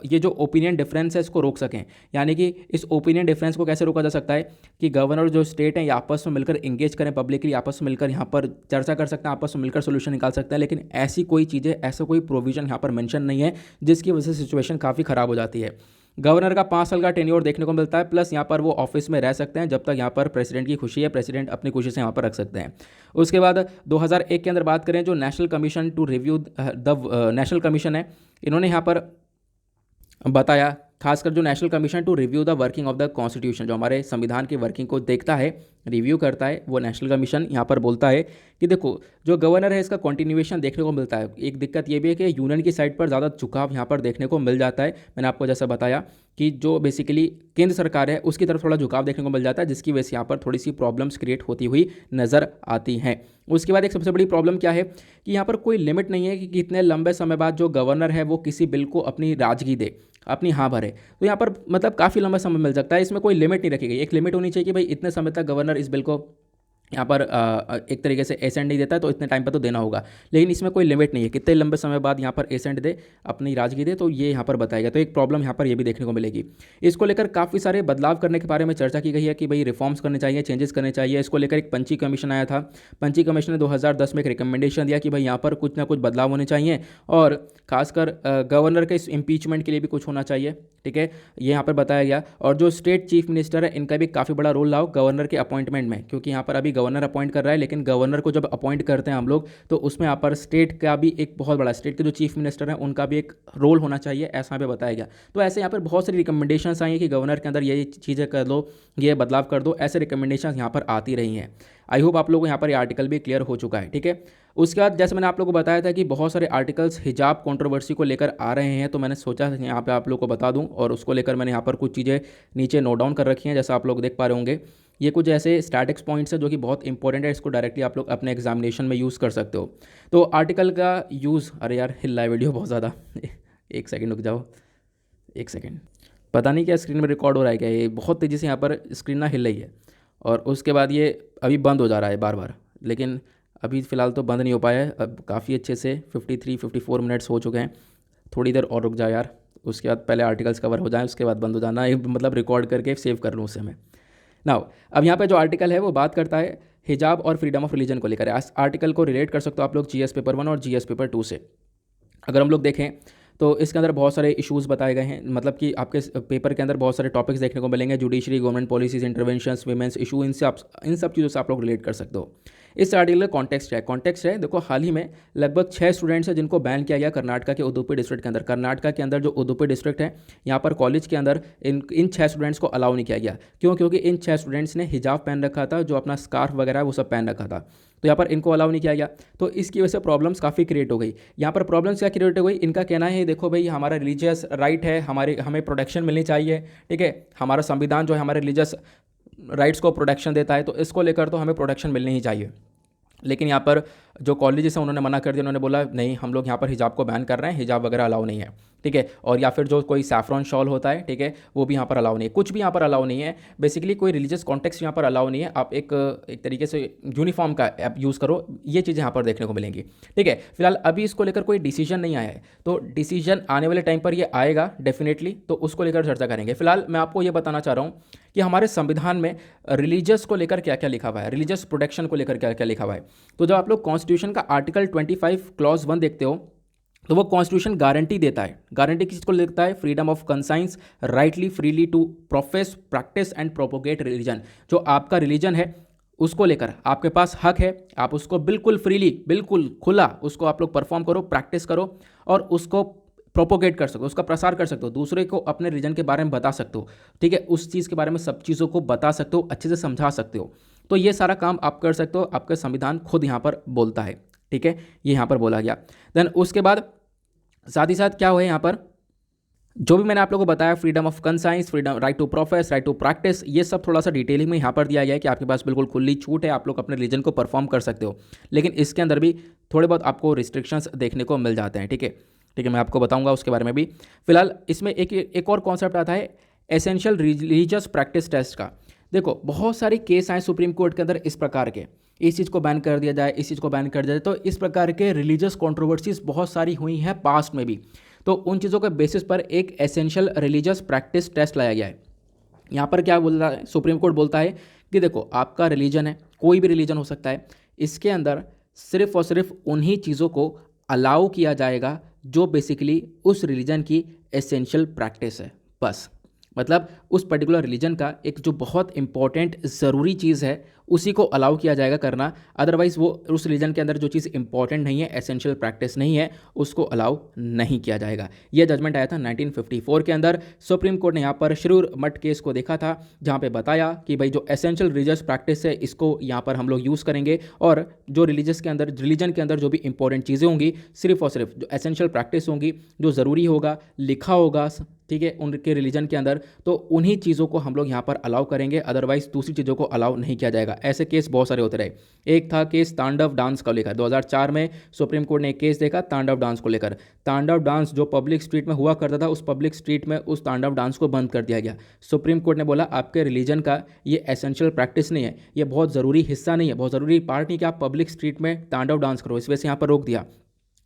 ये जो ओपिनियन डिफरेंस है इसको रोक सकें। यानी कि इस ओपिनियन डिफरेंस को कैसे रोका जा सकता है कि गवर्नर जो स्टेट है ये आपस में मिलकर इंगेज करें, पब्लिकली आपस में मिलकर यहाँ पर चर्चा कर सकते हैं, आपस में मिलकर सोल्यूशन निकाल सकते हैं। लेकिन ऐसी कोई चीज़ें, ऐसा कोई प्रोविज़न यहाँ पर मेंशन नहीं है, जिसकी वजह से सिचुएशन काफ़ी ख़राब हो जाती है। गवर्नर का 5 साल का टेन्योर देखने को मिलता है, प्लस यहाँ पर वो ऑफिस में रह सकते हैं जब तक यहाँ पर प्रेसिडेंट की खुशी है, प्रेसिडेंट अपनी खुशी से यहाँ पर रख सकते हैं। उसके बाद 2001 के अंदर बात करें, जो national commission to review the national commission है, इन्होंने यहाँ पर बताया, खासकर जो national commission to review the working of the constitution, जो हमारे संविधान की वर्किंग को देखता है, रिव्यू करता है, वो नेशनल कमीशन यहाँ पर बोलता है कि देखो जो गवर्नर है इसका कंटिन्यूएशन देखने को मिलता है। एक दिक्कत ये भी है कि यूनियन की साइड पर ज़्यादा झुकाव यहाँ पर देखने को मिल जाता है। मैंने आपको जैसा बताया कि जो बेसिकली केंद्र सरकार है उसकी तरफ थोड़ा झुकाव देखने को मिल जाता है, जिसकी वजह से यहाँ पर थोड़ी सी प्रॉब्लम्स क्रिएट होती हुई नज़र आती हैं। उसके बाद एक सबसे बड़ी प्रॉब्लम क्या है कि यहाँ पर कोई लिमिट नहीं है कि कितने लंबे समय बाद जो गवर्नर है वो किसी बिल को अपनी राजगी दे, अपनी हाँ भरे। तो यहाँ पर मतलब काफ़ी लंबा समय मिल सकता है, इसमें कोई लिमिट नहीं रखी गई। एक लिमिट होनी चाहिए कि भाई इतने समय तक गवर्नर इस बिल को यहाँ पर एक तरीके से एसेंट नहीं देता है तो इतने टाइम पर तो देना होगा, लेकिन इसमें कोई लिमिट नहीं है कितने लंबे समय बाद यहाँ पर एसेंट दे, अपनी राजगी दे, तो ये यहाँ पर बताएगा। तो एक प्रॉब्लम यहाँ पर ये भी देखने को मिलेगी। इसको लेकर काफ़ी सारे बदलाव करने के बारे में चर्चा की गई है कि भाई रिफॉर्म्स करने चाहिए, चेंजेस करने चाहिए। इसको लेकर एक पंची कमीशन आया था, पंची कमीशन ने 2010 में एक रिकमेंडेशन दिया कि भाई यहाँ पर कुछ ना कुछ बदलाव होने चाहिए और खासकर गवर्नर के इस इम्पीचमेंट के लिए भी कुछ होना चाहिए। ठीक है, ये यहाँ पर बताया गया। और जो स्टेट चीफ मिनिस्टर है इनका भी काफ़ी बड़ा रोल रहा गवर्नर के अपॉइंटमेंट में, क्योंकि यहाँ पर अभी गवर्नर अपॉइंट कर रहा है, लेकिन गवर्नर को जब अपॉइंट करते हैं हम लोग तो उसमें यहाँ पर स्टेट का भी एक बहुत बड़ा, स्टेट के जो चीफ मिनिस्टर हैं उनका भी एक रोल होना चाहिए, ऐसा यहाँ पे बताया गया। तो ऐसे यहाँ पर बहुत सारी रिकमेंडेशंस आई हैं कि गवर्नर के अंदर ये चीज़ें कर दो, ये बदलाव कर दो, ऐसे रिकमेंडेशंस यहाँ पर आती रही हैं। आई होप आप लोगों को यहाँ पर ये आर्टिकल भी क्लियर हो चुका है, ठीक है। उसके बाद जैसे मैंने आप लोगों को बताया था कि बहुत सारे आर्टिकल्स हिजाब कंट्रोवर्सी को लेकर आ रहे हैं, तो मैंने सोचा यहाँ पे आप लोगों को बता दूं, और उसको लेकर मैंने यहाँ पर कुछ चीज़ें नीचे नोट डाउन कर रखी हैं, जैसा आप लोग देख पा रहे होंगे। ये कुछ ऐसे स्टैटिक्स पॉइंट्स हैं जो कि बहुत इंपॉर्टेंट है, इसको डायरेक्टली आप लोग अपने एग्जामिनेशन में यूज़ कर सकते हो। तो आर्टिकल का यूज़, अरे यार हिल रहा है वीडियो बहुत ज़्यादा एक सेकेंड रुक जाओ, एक सेकेंड, पता नहीं क्या स्क्रीन में रिकॉर्ड हो रहा है क्या, ये बहुत तेज़ी से यहाँ पर स्क्रीन ना हिल रही है, और उसके बाद ये अभी बंद हो जा रहा है बार बार, लेकिन अभी फ़िलहाल तो बंद नहीं हो पाया है। अब काफ़ी अच्छे से 53-54 मिनट्स हो चुके हैं, थोड़ी देर और रुक जाओ यार, उसके बाद पहले आर्टिकल्स कवर हो जाएं, उसके बाद बंद हो जाना, मतलब रिकॉर्ड करके सेव कर लूँ उससे मैं। नाउ अब यहाँ पे जो आर्टिकल है वो बात करता है हिजाब और फ्रीडम ऑफ रिलीजन को लेकर। इस आर्टिकल को रिलेट कर सकते हो आप लोग जीएस पेपर 1 और जीएस पेपर 2 से। अगर हम लोग देखें तो इसके अंदर बहुत सारे इश्यूज़ बताए गए हैं, मतलब कि आपके पेपर के अंदर बहुत सारे टॉपिक्स देखने को मिलेंगे, judiciary, government policies, interventions, women's issue, इनसे आप इन सब चीज़ों से आप लोग रिलेट कर सकते हो। इस आर्टिकल का कॉन्टेक्स्ट है, देखो हाल ही में लगभग 6 स्टूडेंट्स हैं जिनको बैन किया गया कर्नाटका के उदुपी डिस्ट्रिक्ट के अंदर। कर्नाटका के अंदर जो उदुपी डिस्ट्रिक्ट है, यहाँ पर कॉलेज के अंदर इन 6 स्टूडेंट्स को अलाउ नहीं किया गया। क्यों? क्योंकि इन 6 स्टूडेंट्स ने हिजाब पहन रखा था, जो अपना स्कार्फ वगैरह है वो सब पहन रखा था, तो यहाँ पर इनको अलाउ नहीं किया गया। तो इसकी वजह से प्रॉब्लम्स काफ़ी क्रिएट हो गई। यहाँ पर प्रॉब्लम्स क्या क्रिएट हो गई, इनका कहना है देखो भाई हमारा रिलीजियस राइट है, हमें प्रोटेक्शन मिलनी चाहिए, ठीक है, हमारा संविधान जो है हमारे रिलीजियस राइट्स को प्रोटेक्शन देता है, तो इसको लेकर तो हमें प्रोटेक्शन मिलनी ही चाहिए। लेकिन यहाँ पर जो कॉलेजेस हैं उन्होंने मना कर दिया, उन्होंने बोला नहीं, हम लोग यहाँ पर हिजाब को बैन कर रहे हैं, हिजाब वगैरह अलाउ नहीं है, ठीक है। और या फिर जो कोई सैफ्रॉन शॉल होता है, ठीक है, वो भी यहाँ पर अलाउ नहीं है, कुछ भी यहाँ पर अलाउ नहीं है। बेसिकली कोई रिलीजियस कॉन्टेक्स्ट यहाँ पर अलाउ नहीं है। आप एक तरीके से यूनिफॉर्म का ऐप यूज़ करो, ये चीज़ें यहाँ पर देखने को मिलेंगी, ठीक है। फिलहाल अभी इसको लेकर कोई डिसीजन नहीं आया है, तो डिसीजन आने वाले टाइम पर ये आएगा डेफिनेटली, तो उसको लेकर चर्चा करेंगे। फिलहाल मैं आपको ये बताना चाह रहा हूँ कि हमारे संविधान में रिलीजियस को लेकर क्या क्या लिखा हुआ है, रिलीजियस प्रोटेक्शन को लेकर क्या क्या लिखा हुआ है। तो जब आप लोग कॉन्स्टिट्यूशन का आर्टिकल 25 क्लॉज 1 देखते हो, तो वो कॉन्स्टिट्यूशन गारंटी देता है। गारंटी किस को देता है? Freedom of conscience, rightly freely to profess, practice and propagate religion. जो आपका रिलीजन है उसको लेकर आपके पास हक है, आप उसको बिल्कुल फ्रीली, बिल्कुल खुला उसको आप लोग परफॉर्म करो, प्रैक्टिस करो, और उसको प्रोपोगेट कर सकते हो, उसका प्रसार कर सकते हो, दूसरे को अपने रीजन के बारे में बता सकते हो, ठीक है, उस चीज़ के बारे में सब चीज़ों को बता सकते हो, अच्छे से समझा सकते हो। तो ये सारा काम आप कर सकते हो, आपका संविधान खुद यहाँ पर बोलता है, ठीक है, ये यहाँ पर बोला गया। देन उसके बाद साथ ही साथ क्या हुआ यहाँ पर, जो भी मैंने आप लोगों को बताया, freedom of conscience, freedom, right to profess, right to practice, ये सब थोड़ा सा डिटेलिंग में यहाँ पर दिया गया है कि आपके पास बिल्कुल खुली छूट है, आप लोग अपने रिलीजन को परफॉर्म कर सकते हो। लेकिन इसके अंदर भी थोड़े बहुत आपको रिस्ट्रिक्शंस देखने को मिल जाते हैं, ठीक है, ठीक है, मैं आपको बताऊंगा उसके बारे में भी। फिलहाल इसमें एक और कॉन्सेप्ट आता है एसेंशियल रिलीजियस प्रैक्टिस टेस्ट का। देखो बहुत सारे केस आए सुप्रीम कोर्ट के अंदर इस प्रकार के, इस चीज़ को बैन कर दिया जाए, इस चीज़ को बैन कर दिया जाए, तो इस प्रकार के रिलीजियस कंट्रोवर्सीज बहुत सारी हुई हैं पास्ट में भी। तो उन चीज़ों के बेसिस पर एक एसेंशियल रिलीजियस प्रैक्टिस टेस्ट लाया गया है। यहाँ पर क्या बोलता है सुप्रीम कोर्ट, बोलता है कि देखो आपका रिलीजन है, कोई भी रिलीजन हो सकता है, इसके अंदर सिर्फ और सिर्फ उन्हीं चीज़ों को अलाउ किया जाएगा जो बेसिकली उस रिलीजन की एसेंशियल प्रैक्टिस है, बस। मतलब उस पर्टिकुलर रिलीजन का एक जो बहुत इंपॉर्टेंट ज़रूरी चीज़ है उसी को अलाउ किया जाएगा करना, अदरवाइज़ वो उस रिलीजन के अंदर जो चीज़ इंपॉर्टेंट नहीं है, एसेंशियल प्रैक्टिस नहीं है, उसको अलाउ नहीं किया जाएगा। यह जजमेंट आया था 1954 के अंदर। सुप्रीम कोर्ट ने यहाँ पर शिरूर मठ केस को देखा था, जहाँ पे बताया कि भाई जो एसेंशियल रिलीजियस प्रैक्टिस है इसको यहाँ पर हम लोग यूज़ करेंगे, और जो रिलीजन के अंदर जो भी इंपॉर्टेंट चीज़ें होंगी, सिर्फ और सिर्फ जो एसेंशियल प्रैक्टिस होंगी, जो ज़रूरी होगा, लिखा होगा, ठीक है, उनके रिलीजन के अंदर, तो उन्हीं चीज़ों को हम लोग यहाँ पर अलाउ करेंगे, अदरवाइज दूसरी चीज़ों को अलाउ नहीं किया जाएगा। ऐसे केस बहुत सारे होते रहे। एक था केस तांडव डांस को लेकर, 2004 में सुप्रीम कोर्ट ने एक केस देखा तांडव डांस को लेकर। तांडव डांस जो पब्लिक स्ट्रीट में हुआ करता था, उस पब्लिक स्ट्रीट में उस तांडव डांस को बंद कर दिया गया। सुप्रीम कोर्ट ने बोला आपके रिलीजन का ये एसेंशियल प्रैक्टिस नहीं है, ये बहुत ज़रूरी हिस्सा नहीं है, बहुत ज़रूरी पार्ट नहीं कि आप पब्लिक स्ट्रीट में तांडव डांस करो, इस वजह से यहाँ पर रोक दिया।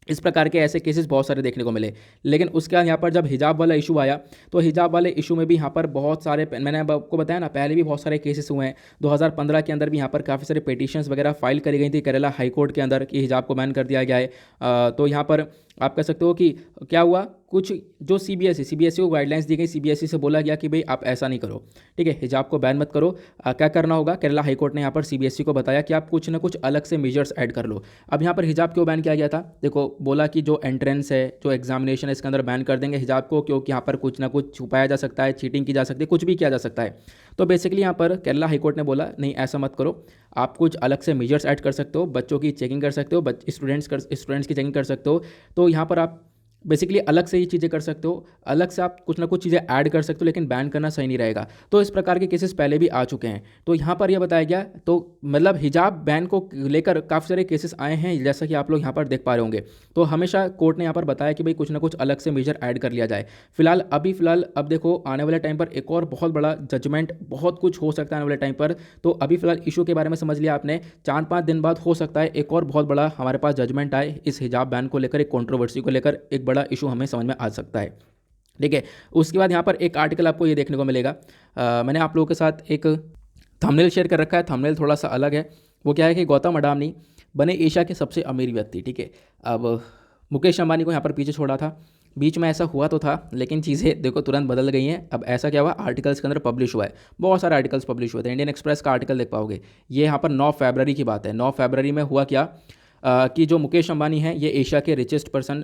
इस प्रकार के ऐसे केसेस बहुत सारे देखने को मिले। लेकिन उसके बाद यहाँ पर जब हिजाब वाला इशू आया, तो हिजाब वाले इशू में भी यहाँ पर बहुत सारे, मैंने आपको बताया ना पहले भी बहुत सारे केसेस हुए हैं। 2015 के अंदर भी यहाँ पर काफ़ी सारे पिटीशंस वगैरह फाइल करी गई थी केरला हाई कोर्ट के अंदर कि हिजाब को बैन कर दिया गया है। तो यहाँ पर आप कह सकते हो कि क्या हुआ, कुछ जो सीबीएसई को गाइडलाइंस दी गई, सीबीएसई से बोला गया कि भाई आप ऐसा नहीं करो, ठीक है, हिजाब को बैन मत करो। क्या करना होगा, केरला हाईकोर्ट ने यहाँ पर सीबीएसई को बताया कि आप कुछ ना कुछ अलग से मेजर्स ऐड कर लो। अब यहाँ पर हिजाब क्यों बैन किया गया था, देखो बोला कि जो एंट्रेंस है, जो एग्जामिनेशन है, इसके अंदर बैन कर देंगे हिजाब को, क्योंकि यहाँ पर कुछ ना कुछ छुपाया जा सकता है, चीटिंग की जा सकती है, कुछ भी किया जा सकता है। तो बेसिकली यहाँ पर केरला हाईकोर्ट ने बोला नहीं ऐसा मत करो, आप कुछ अलग से मेजर्स ऐड कर सकते हो, बच्चों की चेकिंग कर सकते हो, स्टूडेंट्स की चेकिंग कर सकते हो। तो यहाँ पर आप बेसिकली अलग से ही चीज़ें कर सकते हो, अलग से आप कुछ ना कुछ चीज़ें ऐड कर सकते हो, लेकिन बैन करना सही नहीं रहेगा। तो इस प्रकार के केसेस पहले भी आ चुके हैं। तो यहाँ पर यह बताया गया, तो मतलब हिजाब बैन को लेकर काफ़ी सारे केसेस आए हैं, जैसा कि आप लोग यहाँ पर देख पा रहे होंगे। तो हमेशा कोर्ट ने यहाँ पर बताया कि भाई कुछ ना कुछ अलग से मेजर ऐड कर लिया जाए। फिलहाल अब देखो आने वाले टाइम पर एक और बहुत बड़ा जजमेंट, बहुत कुछ हो सकता है आने वाले टाइम पर। तो अभी फिलहाल इशू के बारे में समझ लिया आपने, 4-5 दिन बाद हो सकता है एक और बहुत बड़ा हमारे पास जजमेंट आए इस हिजाब बैन को लेकर, एक कंट्रोवर्सी को लेकर एक बड़ा इशू हमें समझ में आ सकता है, ठीक है। उसके बाद यहाँ पर एक आर्टिकल आपको ये देखने को मिलेगा। मैंने आप लोगों के साथ एक थंबनेल शेयर कर रखा है, थंबनेल थोड़ा सा अलग है। वो क्या है कि गौतम अडानी बने एशिया के सबसे अमीर व्यक्ति, ठीक है। अब मुकेश अंबानी को यहाँ पर पीछे छोड़ा था, बीच में ऐसा हुआ तो था, लेकिन चीज़ें देखो तुरंत बदल गई हैं। अब ऐसा क्या हुआ, आर्टिकल्स के अंदर पब्लिश हुआ है, बहुत सारे आर्टिकल्स पब्लिश हुए थे। इंडियन एक्सप्रेस का आर्टिकल देख पाओगे, ये यहाँ पर 9 फरवरी की बात है। 9 फरवरी में हुआ क्या कि जो मुकेश अंबानी हैं ये एशिया के रिचेस्ट पर्सन,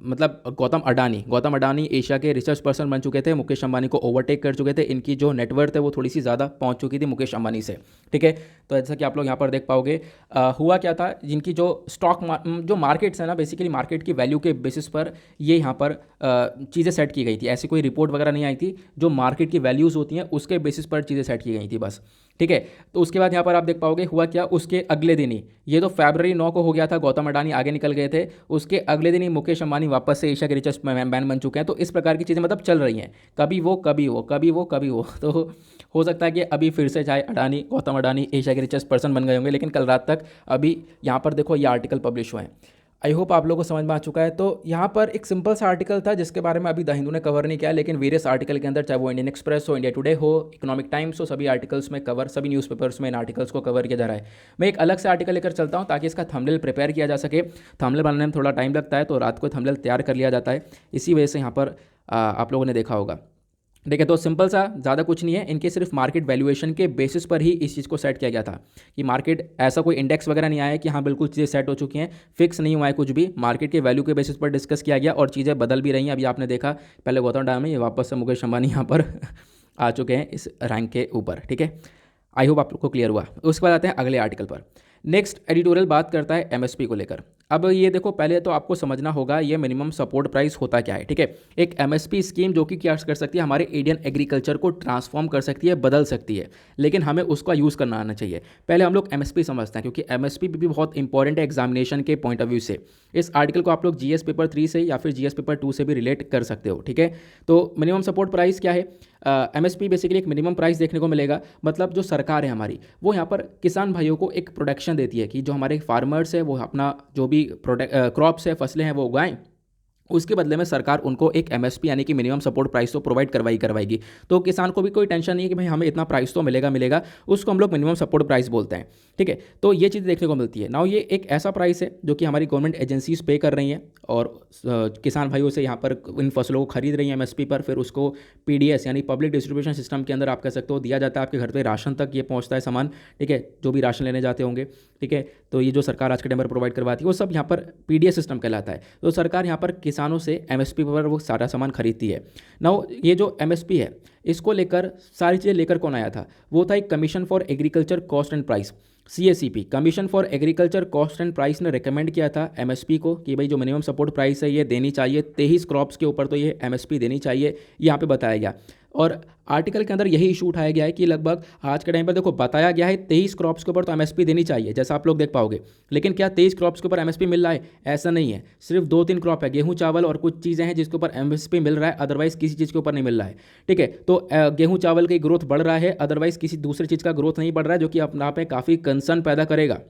मतलब गौतम अडानी एशिया के रिचेस्ट पर्सन बन चुके थे, मुकेश अंबानी को ओवरटेक कर चुके थे। इनकी जो नेटवर्थ है वो थोड़ी सी ज़्यादा पहुंच चुकी थी मुकेश अंबानी से, ठीक है। तो जैसा कि आप लोग यहाँ पर देख पाओगे, हुआ क्या था, जिनकी जो जो मार्केट्स है ना, बेसिकली मार्केट की वैल्यू के बेसिस पर ये यहाँ पर चीज़ें सेट की गई थी। ऐसी कोई रिपोर्ट वगैरह नहीं आई थी, जो मार्केट की वैल्यूज़ होती हैं उसके बेसिस पर चीज़ें सेट की गई थी बस, ठीक है। तो उसके बाद यहाँ पर आप देख पाओगे हुआ क्या, उसके अगले दिन ही, ये तो फरवरी 9 को हो गया था, गौतम अडानी आगे निकल गए थे, उसके अगले दिन ही मुकेश अंबानी वापस से एशिया के रिचेस्ट मैन बन चुके हैं। तो इस प्रकार की चीज़ें मतलब चल रही हैं, कभी वो कभी वो कभी वो कभी वो। तो हो सकता है कि अभी फिर से चाहे गौतम अडानी एशिया के रिचेस्ट पर्सन बन गए होंगे, लेकिन कल रात तक अभी यहाँ पर देखो ये आर्टिकल पब्लिश हुए हैं। आई होप आप लोगों को समझ में आ चुका है। तो यहाँ पर एक सिंपल सा आर्टिकल था जिसके बारे में अभी द हिंदू ने कवर नहीं किया, लेकिन वेरियस आर्टिकल के अंदर, चाहे वो इंडियन एक्सप्रेस हो, इंडिया टुडे हो, इकोनॉमिक टाइम्स हो, सभी आर्टिकल्स में कवर, सभी न्यूज़पेपर्स में इन आर्टिकल्स को कवर किया जा रहा है। मैं एक अलग से आर्टिकल लेकर चलता हूँ ताकि इसका थंबनेल प्रिपेयर किया जा सके। थंबनेल बनाने में थोड़ा टाइम लगता है, तो रात को थंबनेल तैयार कर लिया जाता है, इसी वजह से यहाँ पर आप लोगों ने देखा होगा, ठीक है। तो सिंपल सा, ज़्यादा कुछ नहीं है, इनके सिर्फ मार्केट वैल्यूएशन के बेसिस पर ही इस चीज़ को सेट किया गया था कि मार्केट, ऐसा कोई इंडेक्स वगैरह नहीं आया कि हाँ बिल्कुल चीज़ें सेट हो चुकी हैं, फिक्स नहीं हुआ है कुछ भी, मार्केट के वैल्यू के बेसिस पर डिस्कस किया गया और चीज़ें बदल भी रही हैं। अभी आपने देखा, पहले गौतम अडानी, वापस से मुकेश अंबानी यहाँ पर आ चुके हैं इस रैंक के ऊपर, ठीक है। आई होप आप लोग को क्लियर हुआ। उसके बाद आते हैं अगले आर्टिकल पर। नेक्स्ट एडिटोरियल बात करता है एमएसपी को लेकर। अब ये देखो, पहले तो आपको समझना होगा ये मिनिमम सपोर्ट प्राइस होता क्या है, ठीक है। एक एमएसपी स्कीम जो कि क्या कर सकती है, हमारे इंडियन एग्रीकल्चर को ट्रांसफॉर्म कर सकती है, बदल सकती है, लेकिन हमें उसका यूज़ करना आना चाहिए। पहले हम लोग एमएसपी समझते हैं, क्योंकि एमएसपी भी बहुत इंपॉर्टेंट है एग्जामिनेशन के पॉइंट ऑफ व्यू से। इस आर्टिकल को आप लोग जीएस पेपर 3 से या फिर जीएस पेपर 2 से भी रिलेट कर सकते हो, ठीक है। तो मिनिमम सपोर्ट प्राइस क्या है, एमएसपी बेसिकली एक मिनिमम प्राइस देखने को मिलेगा। मतलब जो सरकार है हमारी, वो यहाँ पर किसान भाइयों को एक प्रोटेक्शन देती है कि जो हमारे फार्मर्स है वो अपना जो भी क्रॉप्स है, फसलें हैं, वो उगाएं, उसके बदले में सरकार उनको एक एमएसपी यानी कि मिनिमम सपोर्ट प्राइस तो प्रोवाइड करवाएगी। तो किसान को भी कोई टेंशन नहीं है कि भाई हमें इतना प्राइस तो मिलेगा, उसको हम लोग मिनिमम सपोर्ट प्राइस बोलते हैं, ठीक है। तो ये चीज़ देखने को मिलती है। नाउ ये एक ऐसा प्राइस है जो कि हमारी गवर्नमेंट एजेंसीज पे कर रही हैं और किसान भाइयों से यहाँ पर इन फसलों को खरीद रही हैं एमएसपी पर, फिर उसको पीडीएस यानी पब्लिक डिस्ट्रीब्यूशन सिस्टम के अंदर आप कह सकते हो दिया जाता है, आपके घर पर राशन तक ये पहुँचता है सामान, ठीक है, जो भी राशन लेने जाते होंगे, ठीक है। तो ये जो सरकार आज के टाइम पर प्रोवाइड करवाती है वो सब यहाँ पर पीडीएस सिस्टम कहलाता है। तो सरकार यहाँ पर किसानों से एमएसपी पर वो सारा सामान खरीदती है। नाउ ये जो एमएसपी है, इसको लेकर सारी चीज़ें लेकर कौन आया था, वो था एक commission for agriculture cost and price, CACP, commission for agriculture cost and price ने रिकमेंड किया था एमएसपी को कि भाई जो मिनिमम सपोर्ट प्राइस है ये देनी चाहिए, 23 क्रॉप्स के ऊपर तो ये एमएसपी देनी चाहिए, यहाँ पे बताया गया। और आर्टिकल के अंदर यही इशू उठाया गया है कि लगभग आज के टाइम पर देखो बताया गया है 23 क्रॉप्स के ऊपर तो एमएसपी देनी चाहिए, जैसा आप लोग देख पाओगे, लेकिन क्या 23 क्रॉप्स के ऊपर एमएसपी मिल रहा है, ऐसा नहीं है। सिर्फ 2-3 क्रॉप है, गेहूं चावल और कुछ चीज़ें हैं जिसके ऊपर एमएसपी मिल रहा है, अदरवाइज किसी चीज़ के ऊपर नहीं मिल रहा है, ठीक है। तो गेहूं चावल की ग्रोथ बढ़ रहा है, अदरवाइज किसी दूसरी चीज़ का ग्रोथ नहीं बढ़ रहा है, जो कि अपने आप में काफ़ी कंसर्न पैदा करेगा,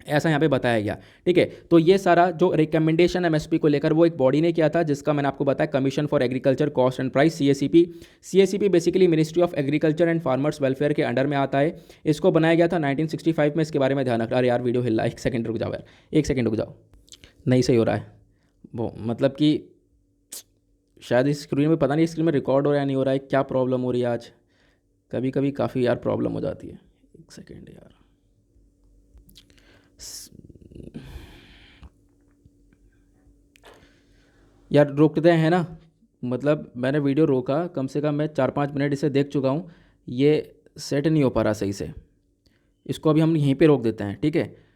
ऐसा यहाँ पे बताया गया, ठीक है। तो ये सारा जो रिकमेंडेशन एमएसपी को लेकर वो एक बॉडी ने किया था, जिसका मैंने आपको बताया commission for agriculture cost and price, CACP basically ministry of agriculture and farmers welfare के अंडर में आता है। इसको बनाया गया था 1965 में। इसके बारे में ध्यान रखना। अरे यार वीडियो हिल रहा है, एक सेकंड रुक जाओ यार, एक सेकंड रुक जाओ, नहीं सही हो रहा है, वो मतलब कि शायद इस स्क्रीन में, पता नहीं स्क्रीन में रिकॉर्ड हो रहा है नहीं हो रहा है, क्या प्रॉब्लम हो रही है आज। कभी कभी काफ़ी यार प्रॉब्लम हो जाती है। एक सेकेंड यार। स- यार रोकते हैं ना, मतलब मैंने वीडियो रोका, कम से कम मैं 4-5 मिनट इसे देख चुका हूँ। ये सेट नहीं हो पा रहा सही से। इसको अभी हम यहीं पे रोक देते हैं, ठीक है।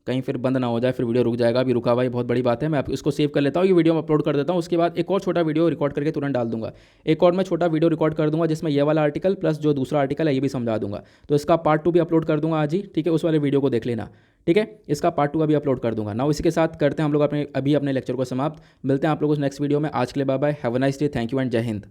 कहीं फिर बंद ना हो जाए, फिर वीडियो रुक जाएगा। अभी रुका हुआ ये बहुत बड़ी बात है। मैं आप इसको सेव कर लेता हूँ, ये वीडियो में अपलोड कर देता हूँ। उसके बाद एक और छोटा वीडियो रिकॉर्ड करके तुरंत डाल दूंगा। एक और मैं छोटा वीडियो रिकॉर्ड कर दूंगा जिसमें ये वाला आर्टिकल प्लस जो दूसरा आर्टिकल है ये भी समझा दूंगा। तो इसका पार्ट 2 भी अपलोड कर दूंगा आज ही, ठीक है। उस वाले वीडियो को देख लेना, ठीक है। इसका पार्ट 2 अभी अपलोड कर दूंगा ना। इसी के साथ करते हैं हम लोग अपने लेक्चर को समाप्त। मिलते हैं आप लोगों को नेक्स्ट वीडियो में। आज के लिए bye bye, have a nice day, thank you and जय हिंद।